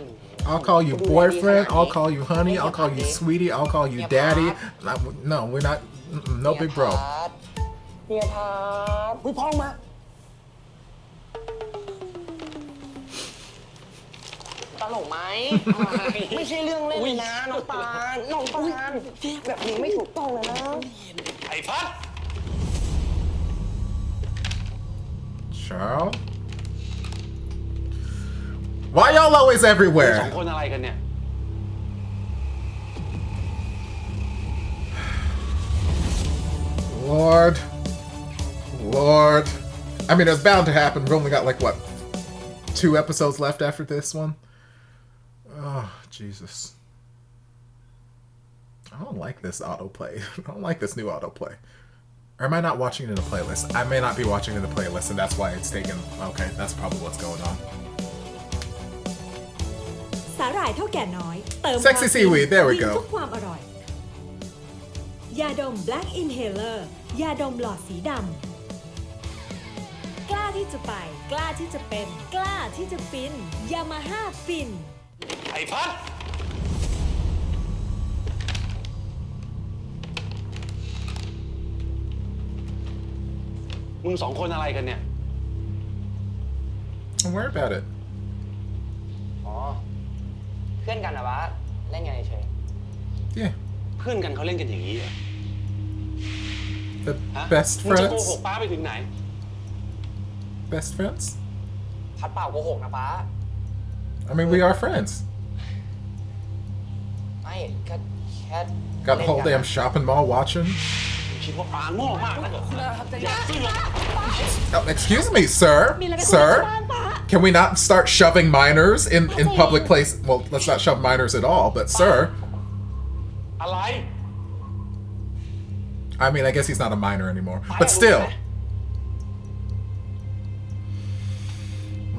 I'll call you boyfriend. I'll call you honey. I'll call you sweetie. I'll call you daddy. No, we're not. No big bro. เฮียพาร์ทอุ้ยพ่อมาตลกไหม ไม่ใช่เรื่องเล่นเลยนะน้องปานน้องปานแบบนี้ไม่ถูกต้องเลยนะ ไอ้พัด Child. Why y'all always สอง everywhere? คนอะไรกันเนี่ย Lord. I mean, it's bound to happen. We only got like what, 2 episodes left after this one. Oh, Jesus. I don't like this autoplay. I don't like this new autoplay. Or am I not watching it in a playlist? I may not be watching it in a playlist, and that's why it's taken. Okay, that's probably what's going on. สาหร่ายเท่าแก่น้อยเติม Sexy seaweed, there we go. ทุกความอร่อยยาดม Black Inhaler ยาดมหลอดสีดำกล้าที่จะไปกล้าที่จะเป็นกล้าที่จะฟินยามาฮ่าฟิน ไอ้พัด มึงสองคนอะไรกันเนี่ย Don't worry about it. อ๋อ เพื่อนกันเหรอวะเล่นไงเฉย Yeah. เพื่อนกันเขาเล่นกันอย่างนี้เหรอ The ฮะ best มึงจะโกห friends. กป้าไปถึงไหน Best friends. พัดเปล่าโกหกนะป้า I mean, we are friends. ไม่ก็แค่ Got the whole damn shopping mall watching. คิดว่าป้าโง่มากนะอย่าซื้อหรอก Oh, excuse me, sir. Sir, can we not start shoving minors in public place? Well, let's not shove minors at all. But sir, อะไร I mean, I guess he's not a minor anymore. But still.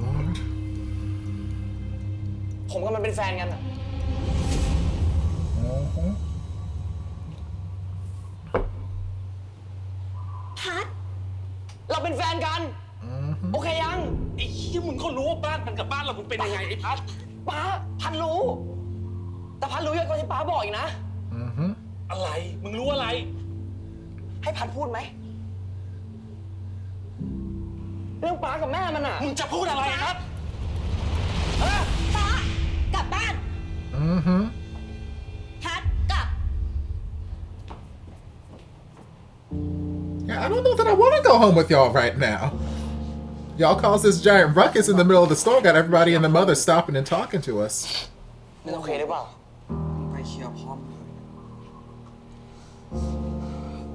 Lord. ผมกับมันเป็นแฟนกันอะ พัด เราเป็นแฟนกัน โอเคยัง ไอ้ที่มึงก็รู้ว่าบ้านมันกับบ้านเรามันเป็นยังไงไอ้พัด ป้าพัดรู้ แต่พัดรู้เยอะกว่าที่ป้าบอกอีกนะ อะไรมึงรู้อะไร ให้พัดพูดไหม เรื่องป้ากับแม่มันอะ มึงจะพูดอะไรครับ ป้ากลับบ้าน พัดกลับ Yeah, I don't know that I want to go home with y'all right now. Y'all caused this giant ruckus in the middle of the store, got everybody and the mother stopping and talking to us. มันโอเคหรือเปล่า ไปเคลียร์พ่อมึงเลย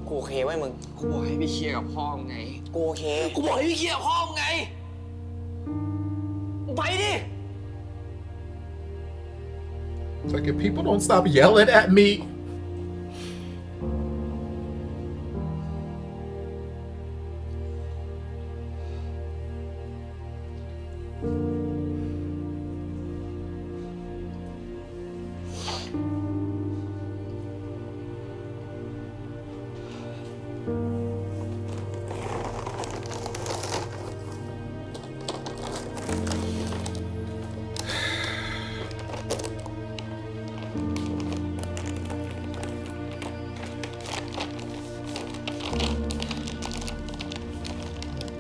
กูโอเคไว้มึง กูบอกให้ไปเคลียร์กับพ่อมึงไง กูโอเค กูบอกให้พี่เคลียร์กับพ่อมึงไง ไปดิ It's like if people don't stop yelling at me.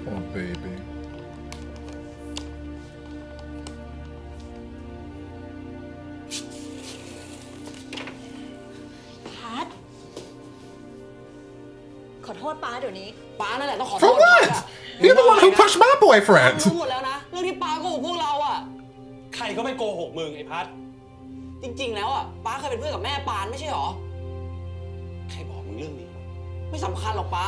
Oh, baby. พัด ขอโทษป้าเดี๋ยวนี้ ป้านั่นแหละต้องขอโท For ษป้า what? อะ You're the one who pushed my รู้ boyfriend. หมดแล้วนะ เรื่องที่ป้าโกหกพวกเราอะ ใครก็ไม่โกหกมึงไอ้พัด จริงๆ แล้วอะป้าเคยเป็นเพื่อนกับแม่ปานไม่ใช่หรอ ใครบอกมึงเรื่องนี้ ไม่สำคัญหรอกป้า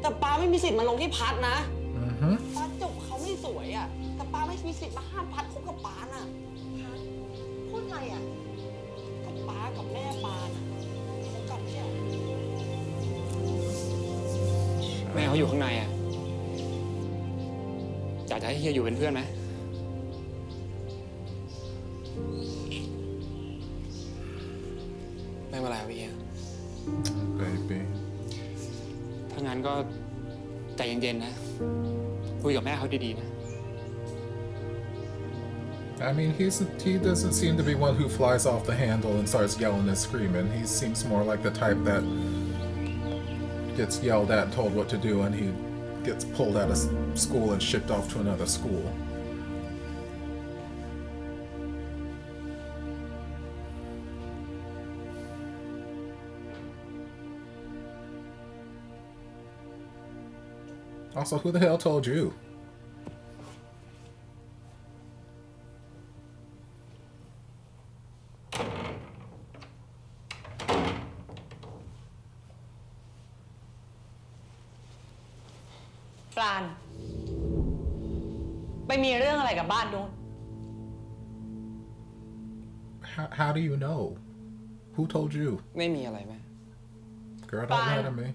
แต่ป้าไม่มีสิทธิ์มาลงที่พัดนะ Mm-hmm. ป้าจบเขาไม่สวยอะแต่ป้าไม่มีสิทธิ์มาห้ามพัดคบกับปานอะ พูดอะไรอ่ะ กับป้ากับแม่ปานอะคบกันไม่ใช่หรอ แม่เขาอยู่ข้างในอ่ะอยากจะให้เฮียอยู่เป็นเพื่อนไหม ไม่เป็นไรครับพี่เฮีย Baby. ถ้างั้นก็ใจเย็นๆนะ คุยกับแม่เขาดีๆนะ I mean, he doesn't seem to be one who flies off the handle and starts yelling and screaming. He seems more like the type that gets yelled at and told what to do, and he gets pulled out of school and shipped off to another school. Also, who the hell told you? Fran ไปมีเรื่องอะไรกับบ้านนู้น How do you know? Who told you? ไม่มีอะไรแม่ Girl, don't lie to me.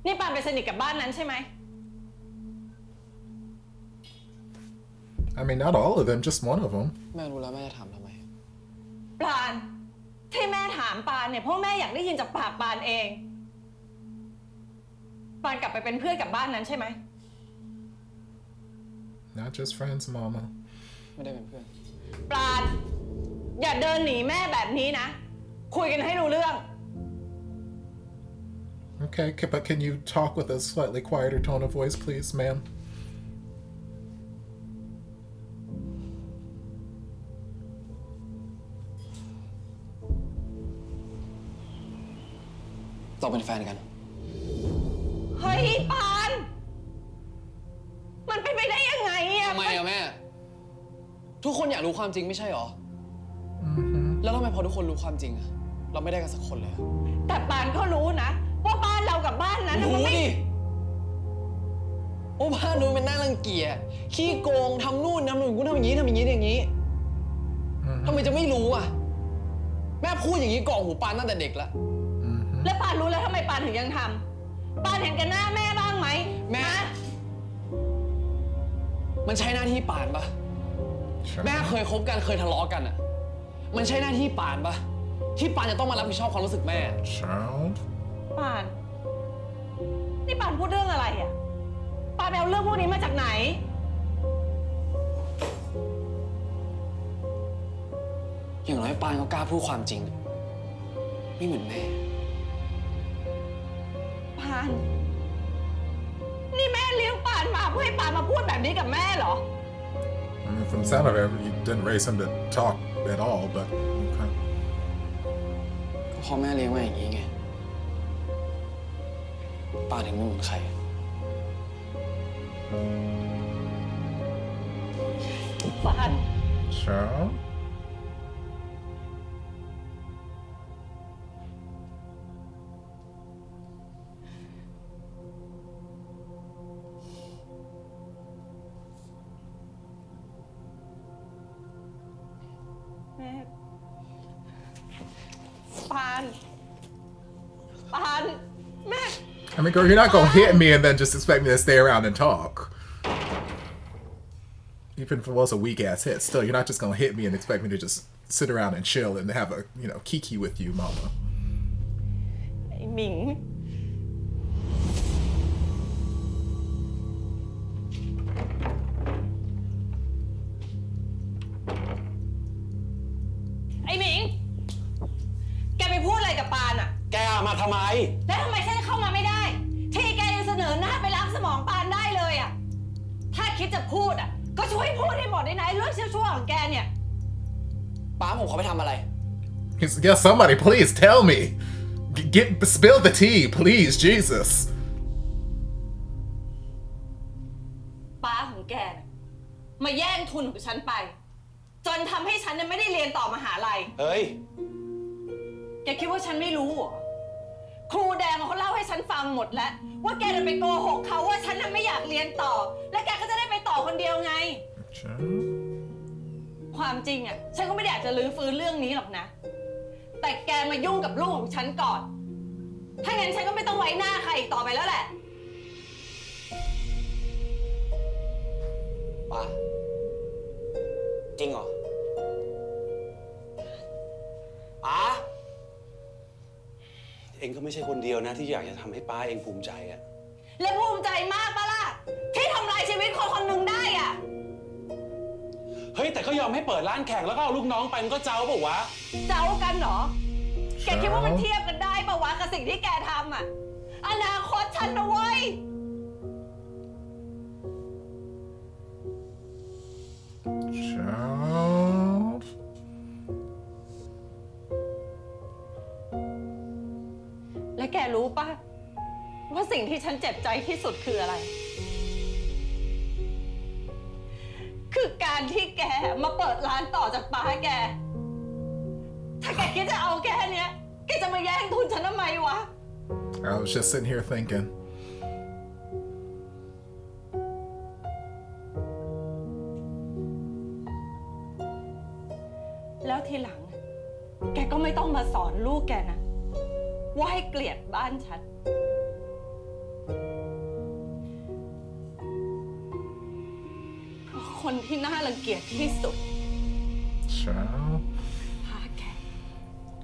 นี่ปานไปสนิทกับบ้านนั้นใช่ไหม I mean, not all of them, just one of them. แม่รู้แล้วแม่จะถามทำไม ปานที่แม่ถามปานเนี่ยเพราะแม่อยากได้ยินจากปากปานเอง ปานกลับไปเป็นเพื่อนกับบ้านนั้นใช่ไหม Not just friends, Mama. ไม่ได้เป็นเพื่อน ปานอย่าเดินหนีแม่แบบนี้นะ คุยกันให้รู้เรื่อง Okay, but can you talk with a slightly quieter tone of voice, please, ma'am? เราเป็นแฟนกัน เฮ้ยปาน มันเป็นไปได้ยังไงอะ ทำไมอะแม่ ทุกคนอยากรู้ความจริงไม่ใช่หรอ แล้วทำไมพอทุกคนรู้ความจริงอะเราไม่ได้กันสักคนเลยอะ แต่ปานก็รู้นะว่าบ้านเรากับบ้านนั้นน่ะมัน รู้ ไม่ ดิว่าบ้านนู้นเป็นน่ารังเกียจขี้โกงทำนู่นทำนู่นกูทำอย่างนี้ทำอย่างนี้อย่างนี้ทำไมจะไม่รู้อะแม่พูดอย่างนี้ก่อหูปานตั้งแต่เด็กละ แล้วปานรู้แล้วทำไมปานถึงยังทำปานเห็นกันหน้าแม่บ้างไหม แม่ มันใช่หน้าที่ปานปะแม่เคยคบกันเคยทะเลาะกันอะมันใช่หน้าที่ปานปะที่ปานจะต้องมารับผิดชอบความรู้สึกแม่ ปาน นี่ปานพูดเรื่องอะไรอ่ะปานไปเอาเรื่องพวกนี้มาจากไหน อย่างน้อยปานก็กล้าพูดความจริงไม่เหมือนแม่ ปาน นี่แม่เลี้ยงปานมาเพื่อให้ปานมาพูดแบบนี้กับแม่เหรอ I mean, from the sound of it, you didn't raise him to talk at all, but okay. ก็เพราะแม่เลี้ยงมาอย่างนี้ไงปานถึงไม่เหมือนใคร ปาน Sure. แม่ปานปานแม่ I mean, girl, you're not gonna hit me and then just expect me to stay around and talk. Even if it was a weak ass hit, still, you're not just gonna hit me and expect me to just sit around and chill and have a, you know, kiki with you, mama. ไอ้หมิง ไอ้หมิง แกไปพูดอะไรกับปานอะ แกมาทำไม แล้วทำไมฉันเข้ามาไม่ได้ ที่แกยังเสนอหน้าไปล้างสมองปานได้เลยอะถ้าคิดจะพูดอะก็ช่วยพูดให้หมดได้ไหนเรื่องชั่วๆของแกเนี่ย ป้าผมเขาไปทำอะไร Yeah, somebody, please tell me. Spill the tea, please, Jesus. ป้าของแกน่ะมาแย่งทุนของฉันไป จนทำให้ฉันเนี่ยไม่ได้เรียนต่อมหาลัย เฮ้ย แกคิดว่าฉันไม่รู้เหรอ ครูแดงเขาเล่าให้ฉันฟังหมดแล้ว ว่าแกจะไปโกหกเขาว่าฉันน่ะไม่อยากเรียนต่อ และแกก็จะได้ไปต่อคนเดียวไง ความจริงอ่ะฉันก็ไม่ได้อยากจะลื้อฟื้นเรื่องนี้หรอกนะ แต่แกมายุ่งกับลูกของฉันก่อน ถ้างั้นฉันก็ไม่ต้องไว้หน้าใครอีกต่อไปแล้วแหละ ป้าจริงเหรอป้า เองก็ไม่ใช่คนเดียวนะที่อยากจะทำให้ป้าเองภูมิใจอะ และภูมิใจมากปะล่ะที่ทำลายชีวิตคนคนหนึ่งได้อ่ะ เฮ้ยแต่ก็ยอมให้เปิดร้านแข่งแล้วก็เอาลูกน้องไปมันก็เจ้าเปล่าวะ เจ้ากันเหรอ แกคิดว่ามันเทียบกันได้ปะวะกับสิ่งที่แกทำอ่ะ อนาคตฉันนะเว้ย Child. และแกรู้ปะว่าสิ่งที่ฉันเจ็บใจที่สุดคืออะไร คือการที่แกมาเปิดร้านต่อจากป้าแก ถ้าแกคิดจะเอาแค่เนี้ยแกจะมาแย่งทุนฉันทำไมวะ I was just sitting here thinking. แล้วทีหลัง แกก็ไม่ต้องมาสอนลูกแกนะ ว่าให้เกลียดบ้านฉัน เพราะคนที่น่ารังเกียจที่สุด Child.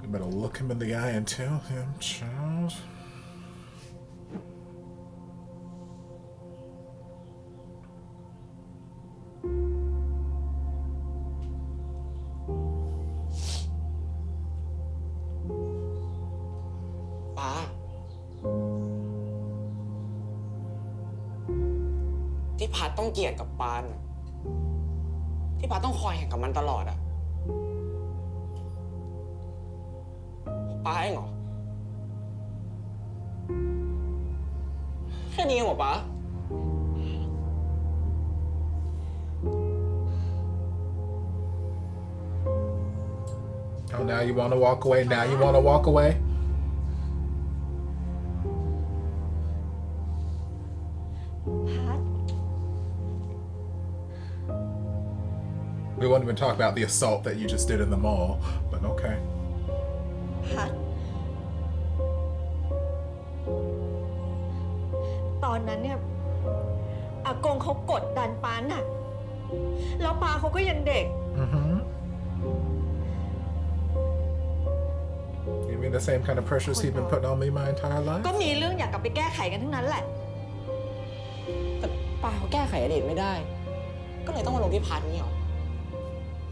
You better look him in the eye and tell him, child. Pa. ที่พัดต้องเกลียดกับปานอะที่พัดต้องคอยแข่งกับมันตลอดอะป้าเองเหรอแค่นี้เองเหรอป้า Oh, now you want to walk away? Now you want to walk away? We won't even talk about the assault that you just did in the mall, but okay. พัดตอนนั้นเนี่ยอากงเขากดดันปาหนักแล้วปาเขาก็ยังเด็ก You mean the same kind of pressures he's been putting on me my entire life? ก็มีเรื่องอยากกลับไปแก้ไขกันทั้งนั้นแหละ แต่ป้าเขาแก้ไขอดีตไม่ได้ ก็เลยต้องมาลงที่พัดนี่หรอ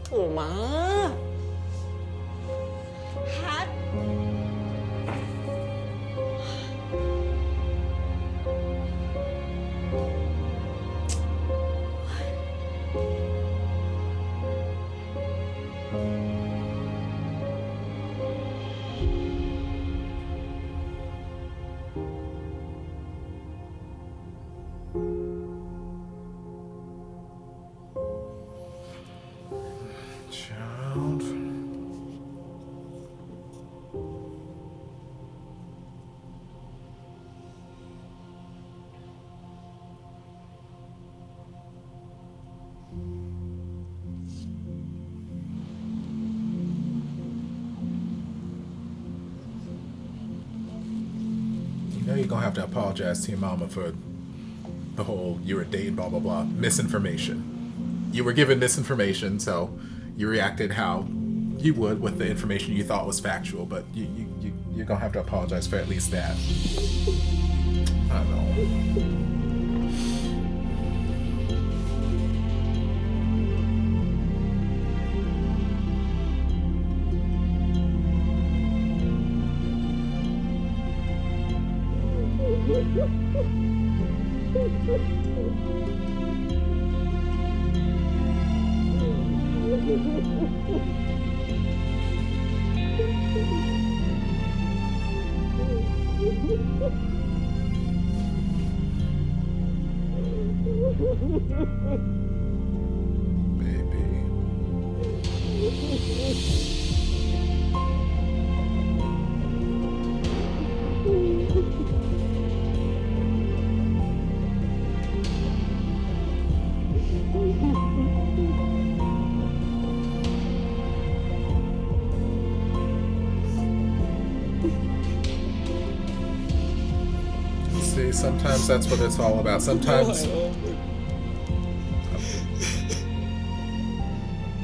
โอ้มาพัดYou're gonna have to apologize to your mama for the whole you were dating blah blah blah misinformation. You were given misinformation, so you reacted how you would with the information you thought was factual, but you're gonna have to apologize for at least that. I don't know. See, sometimes that's what it's all about. Sometimes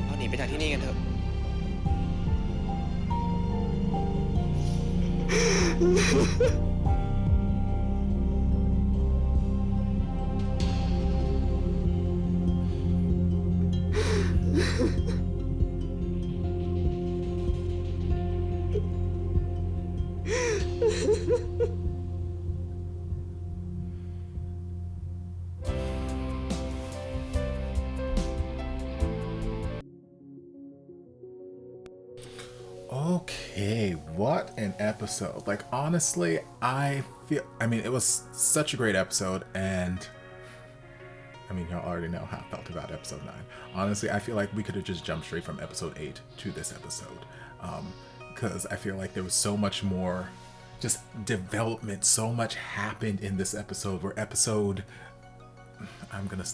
เราหนีไปจากที่นี่กันเถอะ Okay, what an episode. Like, honestly, I mean, it was such a great episode, and I mean, y'all already know how I felt about episode 9. Honestly, I feel like we could have just jumped straight from episode 8 to this episode, because I feel like there was so much more just development, so much happened in this episode, I'm gonna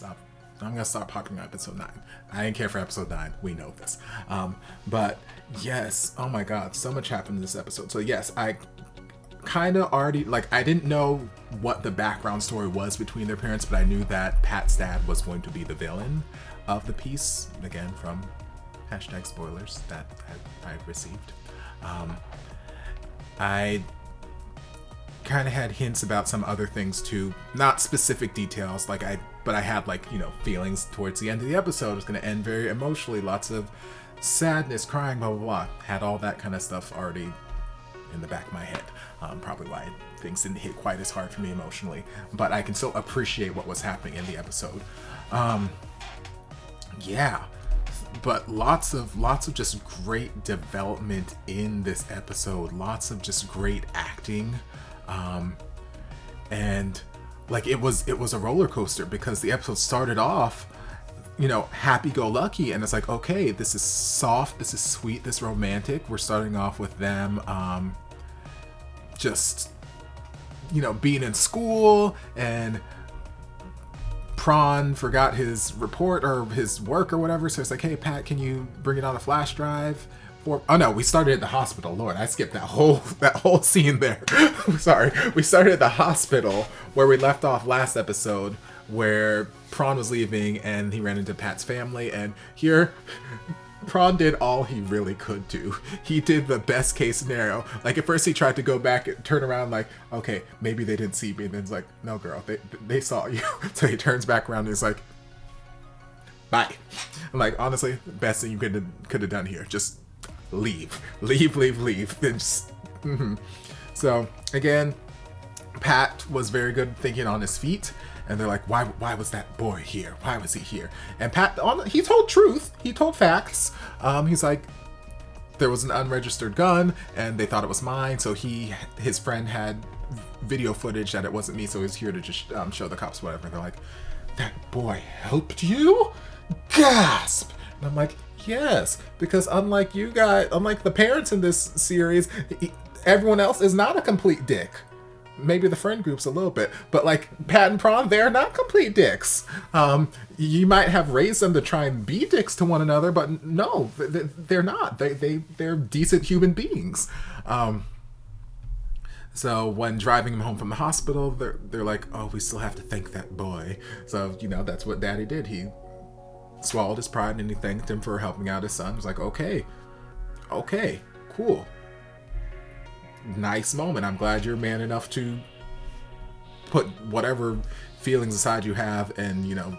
stop talking about episode 9. I didn't care for episode 9. We know this. But yes, oh my god, so much happened in this episode. So yes, I kind of already, like, I didn't know what the background story was between their parents, but I knew that Pat's dad was going to be the villain of the piece. Again, from #spoilers that I received. I kind of had hints about some other things too, not specific details, but I had, like, you know, feelings towards the end of the episode. It was going to end very emotionally, lots of sadness, crying, blah blah blah. Had all that kind of stuff already in the back of my head. Probably why things didn't hit quite as hard for me emotionally, but I can still appreciate what was happening in the episode. Yeah, but lots of just great development in this episode. Lots of just great acting, and like it was a roller coaster, because the episode started off, you know, happy-go-lucky, and it's like, okay, this is soft, this is sweet, this is romantic. We're starting off with them just, you know, being in school, and Prawn forgot his report or his work or whatever, so it's like, hey Pat, can you bring it on a flash drive? Oh no, we started at the hospital. Lord, I skipped that whole scene there. Sorry. We started at the hospital where we left off last episode, where Prawn was leaving and he ran into Pat's family, and here Prawn did all he really could do. He did the best case scenario. Like, at first he tried to go back and turn around like, okay, maybe they didn't see me, and then it's like, no girl, they saw you. So he turns back around and he's like, bye. I'm like, honestly, best thing you could have done here. Just leave. Then just, So again, Pat was very good thinking on his feet, and they're like, why was that boy here? Why was he here? And Pat, he told truth. He told facts. He's like, there was an unregistered gun, and they thought it was mine. So his friend had video footage that it wasn't me. So he's here to just show the cops whatever. And they're like, that boy helped you? Gasp! And I'm like, yes, because unlike you guys, unlike the parents in this series, everyone else is not a complete dick. Maybe the friend group's a little bit, but like Pat and Prawn, they're not complete dicks. You might have raised them to try and be dicks to one another, but no, they're not. They're decent human beings. So when driving him home from the hospital, they're like, oh, we still have to thank that boy. So, you know, that's what Daddy did. He swallowed his pride and he thanked him for helping out his son. He was like, okay, cool. Nice moment. I'm glad you're man enough to put whatever feelings aside you have and, you know,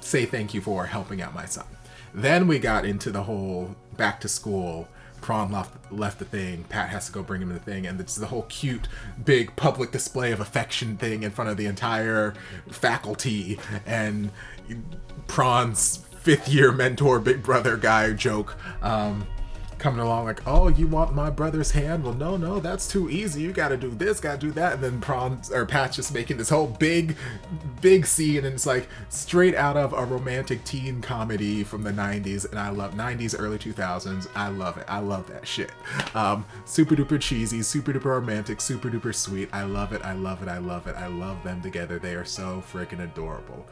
say thank you for helping out my son. Then we got into the whole back to school. Prawn left the thing. Pat has to go bring him the thing, and it's the whole cute, big public display of affection thing in front of the entire faculty, and Prawn's 5th year mentor, big brother guy joke coming along like, oh, you want my brother's hand? Well, no, that's too easy. You gotta do this, gotta do that. And then Pat's just making this whole big scene, and it's like straight out of a romantic teen comedy from the 90s. And I love 90s, early 2000s. I love it. I love that shit. Super duper cheesy, super duper romantic, super duper sweet. I love it. I love them together. They are so freaking adorable.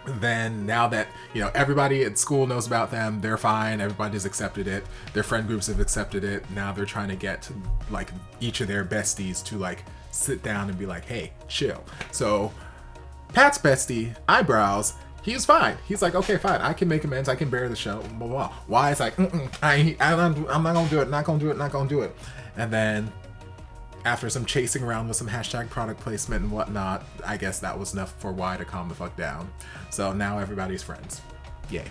Then now that, you know, everybody at school knows about them, they're fine, everybody's accepted it, their friend groups have accepted it, now they're trying to get like each of their besties to like sit down and be like, hey, chill. So Pat's bestie, Eyebrows, he's fine. He's like, okay, fine, I can make amends, I can bear the show, blah, blah. Why? It's like, I'm not gonna do it. And then after some chasing around with some hashtag product placement and whatnot, I guess that was enough for Y to calm the fuck down. So now everybody's friends. Yay.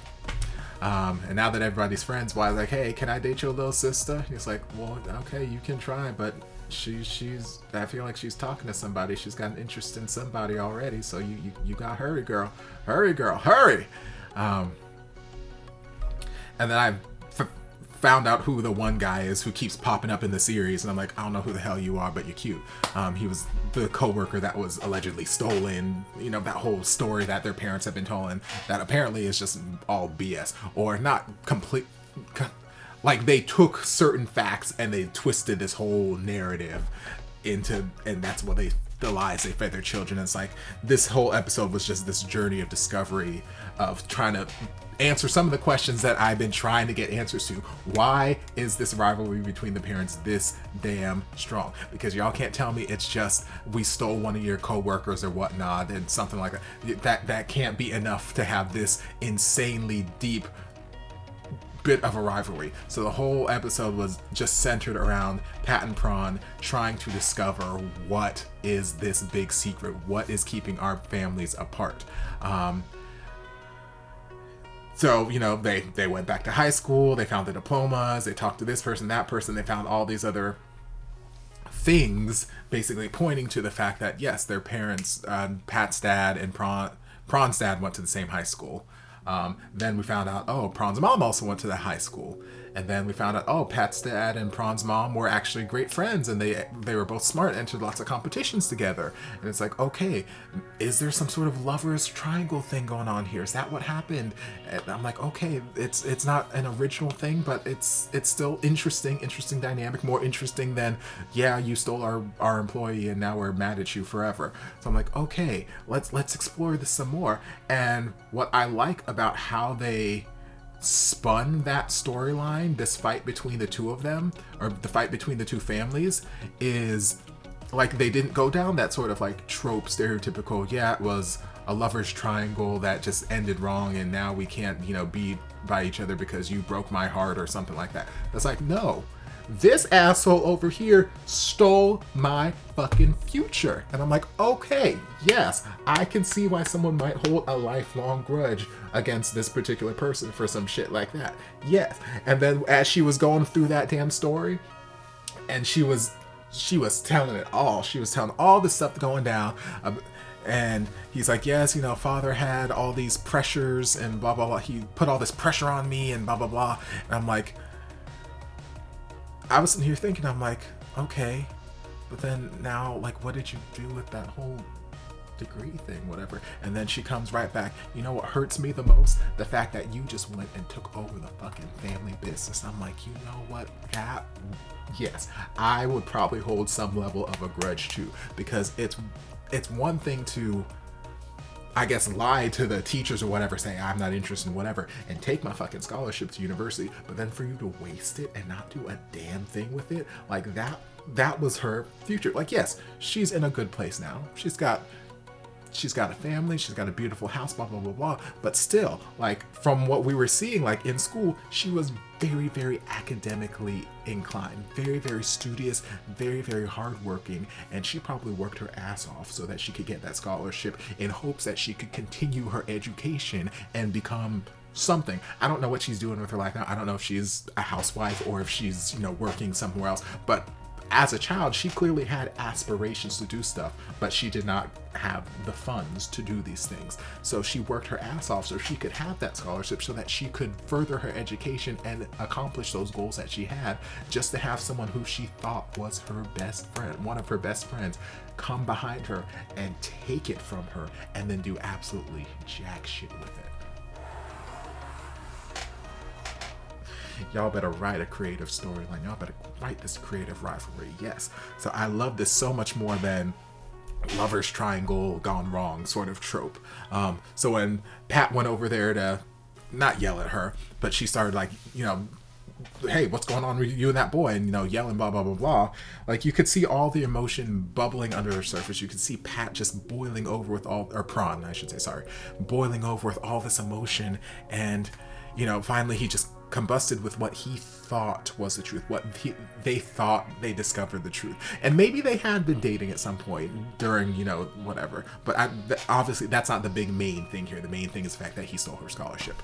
And now that everybody's friends, Y's like, hey, can I date your little sister? He's like, well, okay, you can try, but I feel like she's talking to somebody. She's got an interest in somebody already, so you gotta hurry, girl. Hurry, girl, hurry! And then I found out who the one guy is who keeps popping up in the series, and I'm like, I don't know who the hell you are, but you're cute. He was the co-worker that was allegedly stolen, you know, that whole story that their parents have been told, that apparently is just all BS, or not complete, like they took certain facts and they twisted this whole narrative into, and that's what the lies they fed their children. It's like this whole episode was just this journey of discovery of trying to answer some of the questions that I've been trying to get answers to. Why is this rivalry between the parents this damn strong? Because y'all can't tell me it's just we stole one of your co-workers or whatnot and something like that. That can't be enough to have this insanely deep bit of a rivalry. So the whole episode was just centered around Pat and Prawn trying to discover what is this big secret, what is keeping our families apart. So, you know, they went back to high school, they found the diplomas, they talked to this person, that person, they found all these other things basically pointing to the fact that, yes, their parents, Pat's dad and Prawn's dad went to the same high school. Then we found out, oh, Prawn's mom also went to that high school. And then we found out, oh, Pat's dad and Prawn's mom were actually great friends, and they were both smart, entered lots of competitions together. And it's like, okay, is there some sort of lovers triangle thing going on here? Is that what happened? And I'm like, okay, it's not an original thing, but it's still interesting dynamic, more interesting than, yeah, you stole our employee and now we're mad at you forever. So I'm like, okay, let's explore this some more. And what I like about how they spun that storyline, this fight between the two of them, or the fight between the two families, is like they didn't go down that sort of like trope, stereotypical, yeah, it was a lover's triangle that just ended wrong and now we can't, you know, be by each other because you broke my heart or something like that. It's like, no, this asshole over here stole my fucking future. And I'm like, okay, yes, I can see why someone might hold a lifelong grudge against this particular person for some shit like that. Yes. And then as she was going through that damn story, and she was telling it all. She was telling all the stuff going down. And he's like, yes, you know, father had all these pressures and blah, blah, blah. He put all this pressure on me and blah, blah, blah. And I'm like, I was sitting here thinking, I'm like, okay, but then now, like, what did you do with that whole degree thing, whatever? And then she comes right back. You know what hurts me the most? The fact that you just went and took over the fucking family business. I'm like, you know what? That, yes, I would probably hold some level of a grudge too, because it's one thing to, I guess, lie to the teachers or whatever, saying I'm not interested in whatever, and take my fucking scholarship to university, but then for you to waste it and not do a damn thing with it, like that was her future. Like, yes, she's in a good place now. She's got a family, she's got a beautiful house, blah, blah, blah, blah. But still, like, from what we were seeing, like, in school, she was very, very academically inclined, very, very studious, very, very hardworking, and she probably worked her ass off so that she could get that scholarship in hopes that she could continue her education and become something. I don't know what she's doing with her life now. I don't know if she's a housewife or if she's, you know, working somewhere else, but as a child, she clearly had aspirations to do stuff, but she did not have the funds to do these things. So she worked her ass off so she could have that scholarship so that she could further her education and accomplish those goals that she had, just to have someone who she thought was her best friend, one of her best friends, come behind her and take it from her and then do absolutely jack shit with it. Y'all better write a creative storyline. Y'all better write this creative rivalry. Yes. So I love this so much more than lovers triangle gone wrong sort of trope. So when Pat went over there to not yell at her, but she started like, you know, hey, what's going on with you and that boy? And, you know, yelling, blah, blah, blah, blah. Like, you could see all the emotion bubbling under the surface. You could see Pat just boiling over with all, or Prawn, I should say, sorry, boiling over with all this emotion. And, you know, finally he just combusted with what he thought was the truth, they thought they discovered the truth. And maybe they had been dating at some point during, you know, whatever, but obviously that's not the big main thing here. The main thing is the fact that he stole her scholarship.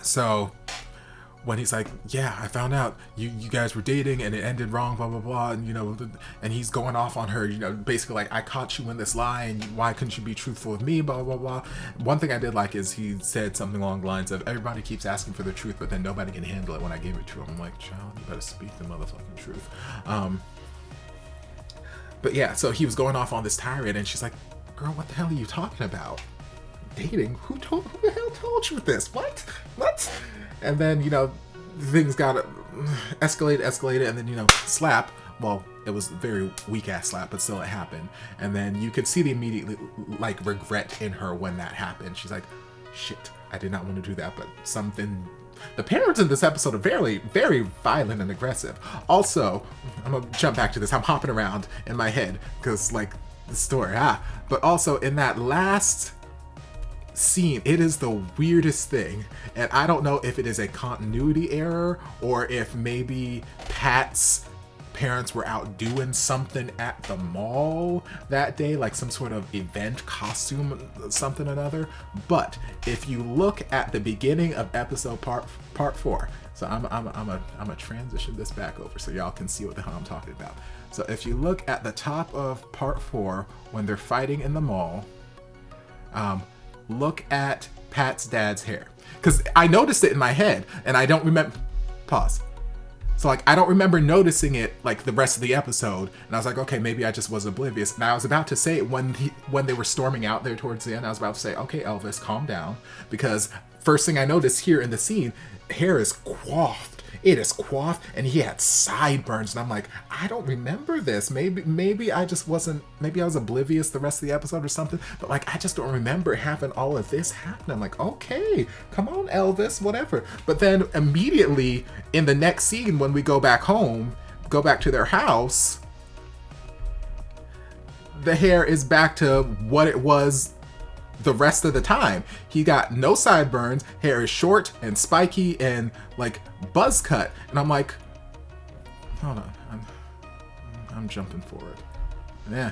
So when he's like, yeah, I found out you guys were dating and it ended wrong, blah, blah, blah. And, you know, and he's going off on her, you know, basically like, I caught you in this lie and why couldn't you be truthful with me, blah, blah, blah. One thing I did like is he said something along the lines of, everybody keeps asking for the truth, but then nobody can handle it when I give it to him. I'm like, child, you better speak the motherfucking truth. But yeah, so he was going off on this tirade and she's like, girl, what the hell are you talking about? Dating? Who the hell told you this? What? And then, you know, things got escalated, and then, you know, slap. Well, it was a very weak-ass slap, but still it happened. And then you could see the immediate, like, regret in her when that happened. She's like, shit, I did not want to do that, but something... The parents in this episode are very, very violent and aggressive. Also, I'm gonna jump back to this. I'm hopping around in my head, because, like, the story, But also, in that last scene, it is the weirdest thing, and I don't know if it is a continuity error or if maybe Pat's parents were out doing something at the mall that day, like some sort of event, costume, something or another. But if you look at the beginning of episode part 4, so I'm a transition this back over so y'all can see what the hell I'm talking about. So if you look at the top of part 4 when they're fighting in the mall, look at Pat's dad's hair, because I noticed it in my head and I don't remember. Pause. So like I don't remember noticing it like the rest of the episode, and I was like, okay, maybe I just was oblivious. And I was about to say when they were storming out there towards the end, I was about to say, okay, Elvis, calm down, because first thing I noticed here in the scene, hair is coiffed. It is coiffed, and he had sideburns, and I'm like, I don't remember this. Maybe I just wasn't. Maybe I was oblivious the rest of the episode or something. But like, I just don't remember having all of this happen. I'm like, okay, come on, Elvis, whatever. But then immediately in the next scene, when we go back home, go back to their house, the hair is back to what it was the rest of the time. He got no sideburns, hair is short and spiky and like buzz cut, and I'm like, hold on, I'm jumping forward. Yeah,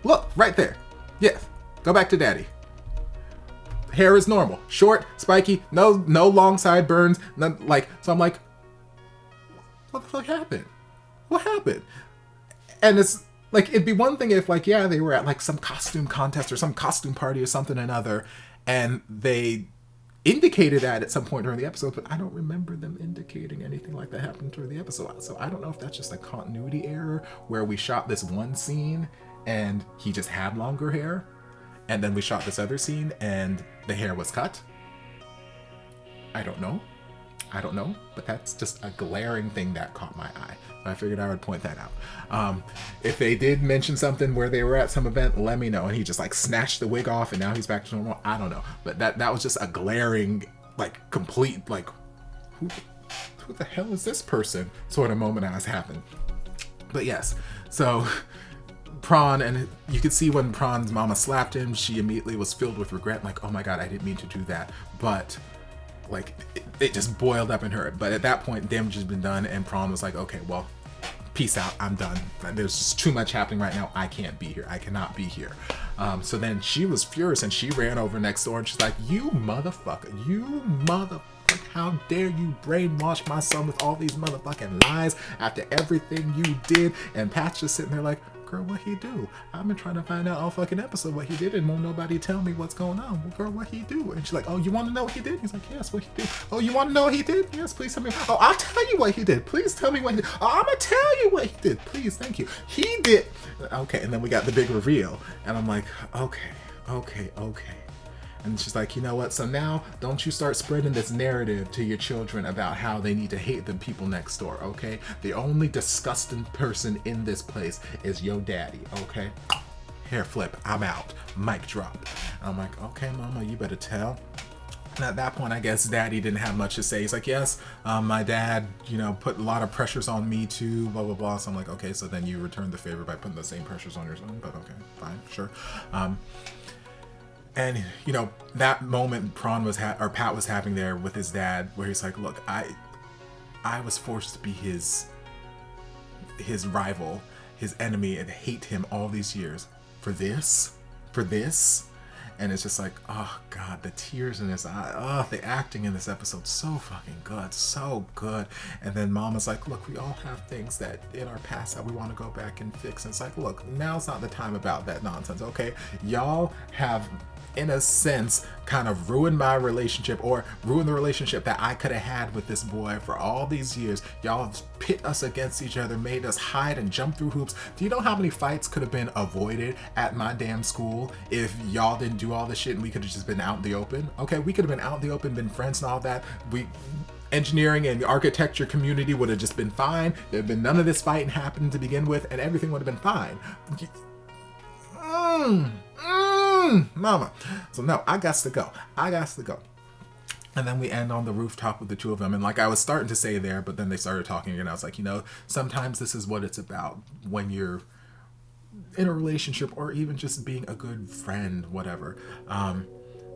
look right there. Yes, go back to daddy. Hair is normal, short, spiky, no long sideburns, none, like, so I'm like, what the fuck happened? What happened? And it's like, it'd be one thing if, like, yeah, they were at, like, some costume contest or some costume party or something or another, and they indicated that at some point during the episode, but I don't remember them indicating anything like that happened during the episode. So I don't know if that's just a continuity error where we shot this one scene and he just had longer hair, and then we shot this other scene and the hair was cut. I don't know, but that's just a glaring thing that caught my eye. So I figured I would point that out. If they did mention something where they were at some event, let me know. And he just like snatched the wig off and now he's back to normal. I don't know. But that was just a glaring, like, complete, like, who the hell is this person sort of moment as happened. But yes, so Prawn, and you could see when Prawn's mama slapped him, she immediately was filled with regret, like, oh my god, I didn't mean to do that. But like, it just boiled up in her. But at that point, damage has been done, and Prawn was like, okay, well, peace out, I'm done. There's just too much happening right now. I can't be here. I cannot be here. So then she was furious, and she ran over next door, and she's like, you motherfucker, how dare you brainwash my son with all these motherfucking lies after everything you did? And Pat's just sitting there like, girl, what he do? I've been trying to find out all fucking episode what he did, and won't nobody tell me what's going on. Well, girl, what he do? And she's like, oh, you want to know what he did? He's like, yes, what he did. Oh, you want to know what he did? Yes, please tell me. Oh, I'll tell you what he did. Please tell me what he did. Oh, I'm gonna tell you what he did. Please, thank you. He did. Okay, and then we got the big reveal, and I'm like, okay. And she's like, you know what? So now, don't you start spreading this narrative to your children about how they need to hate the people next door, okay? The only disgusting person in this place is your daddy, okay? Hair flip, I'm out. Mic drop. And I'm like, okay, mama, you better tell. And at that point, I guess daddy didn't have much to say. He's like, yes, my dad, put a lot of pressures on me too, blah, blah, blah. So I'm like, okay, so then you return the favor by putting the same pressures on your son, but okay, fine, sure. And that moment Pat was having there with his dad, where he's like, look, I was forced to be his rival, his enemy, and hate him all these years for this. And it's just like, oh god, the tears in his eye. Oh, the acting in this episode, so fucking good, so good. And then Mama's like, look, we all have things that in our past that we want to go back and fix. And it's like, look, now's not the time about that nonsense, okay? Y'all have, in a sense, kind of ruined my relationship, or ruined the relationship that I could have had with this boy for all these years. Y'all have pit us against each other, made us hide and jump through hoops. Do you know how many fights could have been avoided at my damn school if y'all didn't do all this shit and we could have just been out in the open? Okay, we could have been out in the open, been friends and all that. Engineering and the architecture community would have just been fine. There'd been none of this fighting happening to begin with, and everything would have been fine. Mama. So no, I got to go. And then we end on the rooftop with the two of them. And like I was starting to say there, but then they started talking again. I was like, sometimes this is what it's about when you're in a relationship, or even just being a good friend, whatever.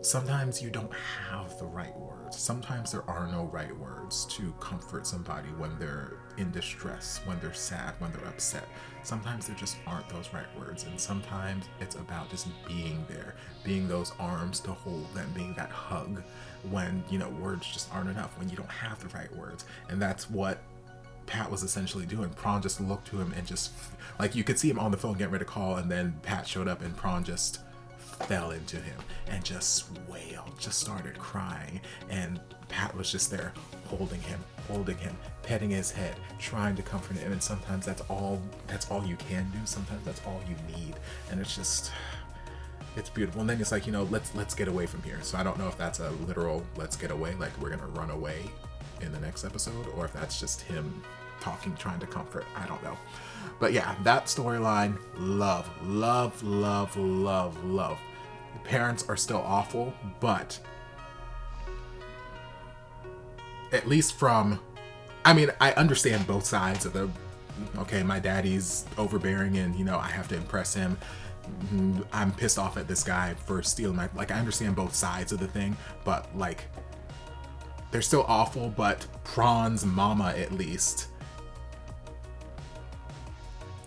sometimes you don't have the right words. Sometimes there are no right words to comfort somebody when they're in distress, when they're sad, when they're upset. Sometimes there just aren't those right words, and sometimes it's about just being there, being those arms to hold them, being that hug when, you know, words just aren't enough, when you don't have the right words. And that's what Pat was essentially doing. Prawn just looked to him and just, like, you could see him on the phone getting ready to call, and then Pat showed up and Prawn just fell into him and just wailed, just started crying, and Pat was just there holding him, petting his head, trying to comfort him. And sometimes that's all you can do. Sometimes that's all you need, and it's just, it's beautiful. And then it's like, you know, let's get away from here. So I don't know if that's a literal let's get away, like we're gonna run away in the next episode, or if that's just him talking, trying to comfort. I don't know. But yeah, that storyline, love. The parents are still awful, but at least from, I mean, I understand both sides of the, okay, my daddy's overbearing and, you know, I have to impress him. I'm pissed off at this guy for stealing my, like, I understand both sides of the thing, but like, they're still awful. But Prawn's mama, at least,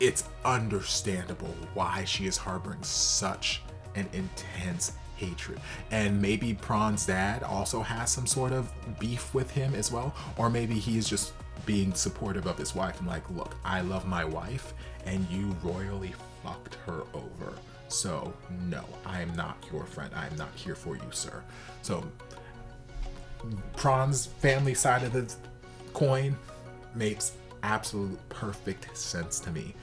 it's understandable why she is harboring such an intense hatred. And maybe Prawn's dad also has some sort of beef with him as well, or maybe he's just being supportive of his wife and like, look, I love my wife and you royally fucked her over, so no, I am not your friend, I am not here for you, sir. So Prawn's family side of the coin makes absolute perfect sense to me.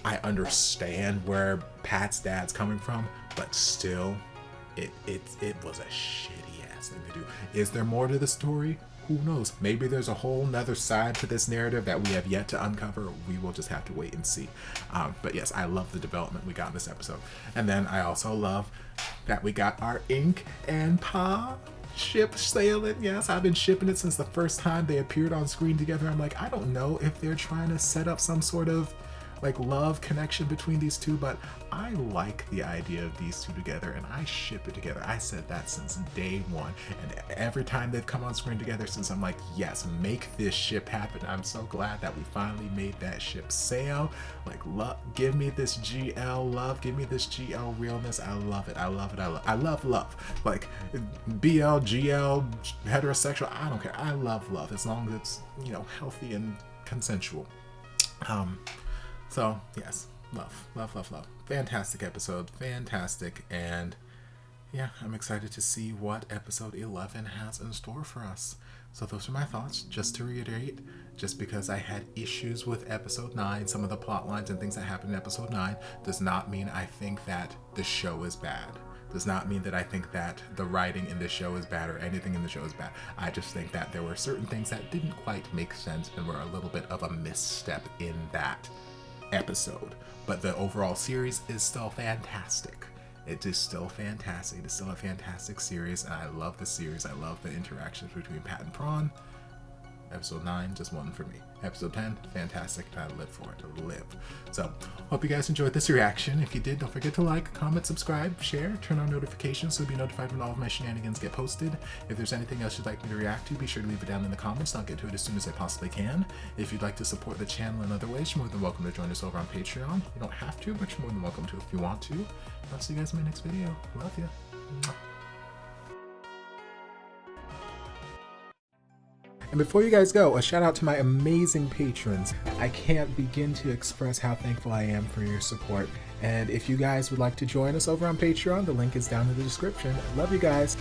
I understand where Pat's dad's coming from, but still, it was a shitty ass thing to do. Is there more to the story? Who knows? Maybe there's a whole nother side to this narrative that we have yet to uncover. We will just have to wait and see. But yes, I love the development we got in this episode. And then I also love that we got our Ink and Pa ship sailing. Yes, I've been shipping it since the first time they appeared on screen together. I'm like, I don't know if they're trying to set up some sort of like love connection between these two, but I like the idea of these two together and I ship it together. I said that since day one, and every time they've come on screen together since, I'm like, yes, make this ship happen. I'm so glad that we finally made that ship sail. Like, love, give me this GL love, give me this GL realness. I love it. I love love. Like BL, GL, heterosexual, I don't care. I love love as long as it's, you know, healthy and consensual. So yes, love. Fantastic episode, fantastic. And yeah, I'm excited to see what episode 11 has in store for us. So those are my thoughts. Just to reiterate, just because I had issues with episode 9, some of the plot lines and things that happened in episode 9, does not mean I think that the show is bad. Does not mean that I think that the writing in the show is bad or anything in the show is bad. I just think that there were certain things that didn't quite make sense and were a little bit of a misstep in that episode. But the overall series is still fantastic. It is still fantastic. It is still a fantastic series, and I love the series. I love the interactions between Pat and Prawn. Episode 9, just one for me. Episode 10, fantastic. I live for it. Live. So, hope you guys enjoyed this reaction. If you did, don't forget to like, comment, subscribe, share, turn on notifications so you'll be notified when all of my shenanigans get posted. If there's anything else you'd like me to react to, be sure to leave it down in the comments. I'll get to it as soon as I possibly can. If you'd like to support the channel in other ways, you're more than welcome to join us over on Patreon. You don't have to, but you're more than welcome to if you want to. I'll see you guys in my next video. Love you. And before you guys go, a shout out to my amazing patrons. I can't begin to express how thankful I am for your support. And if you guys would like to join us over on Patreon, the link is down in the description. Love you guys.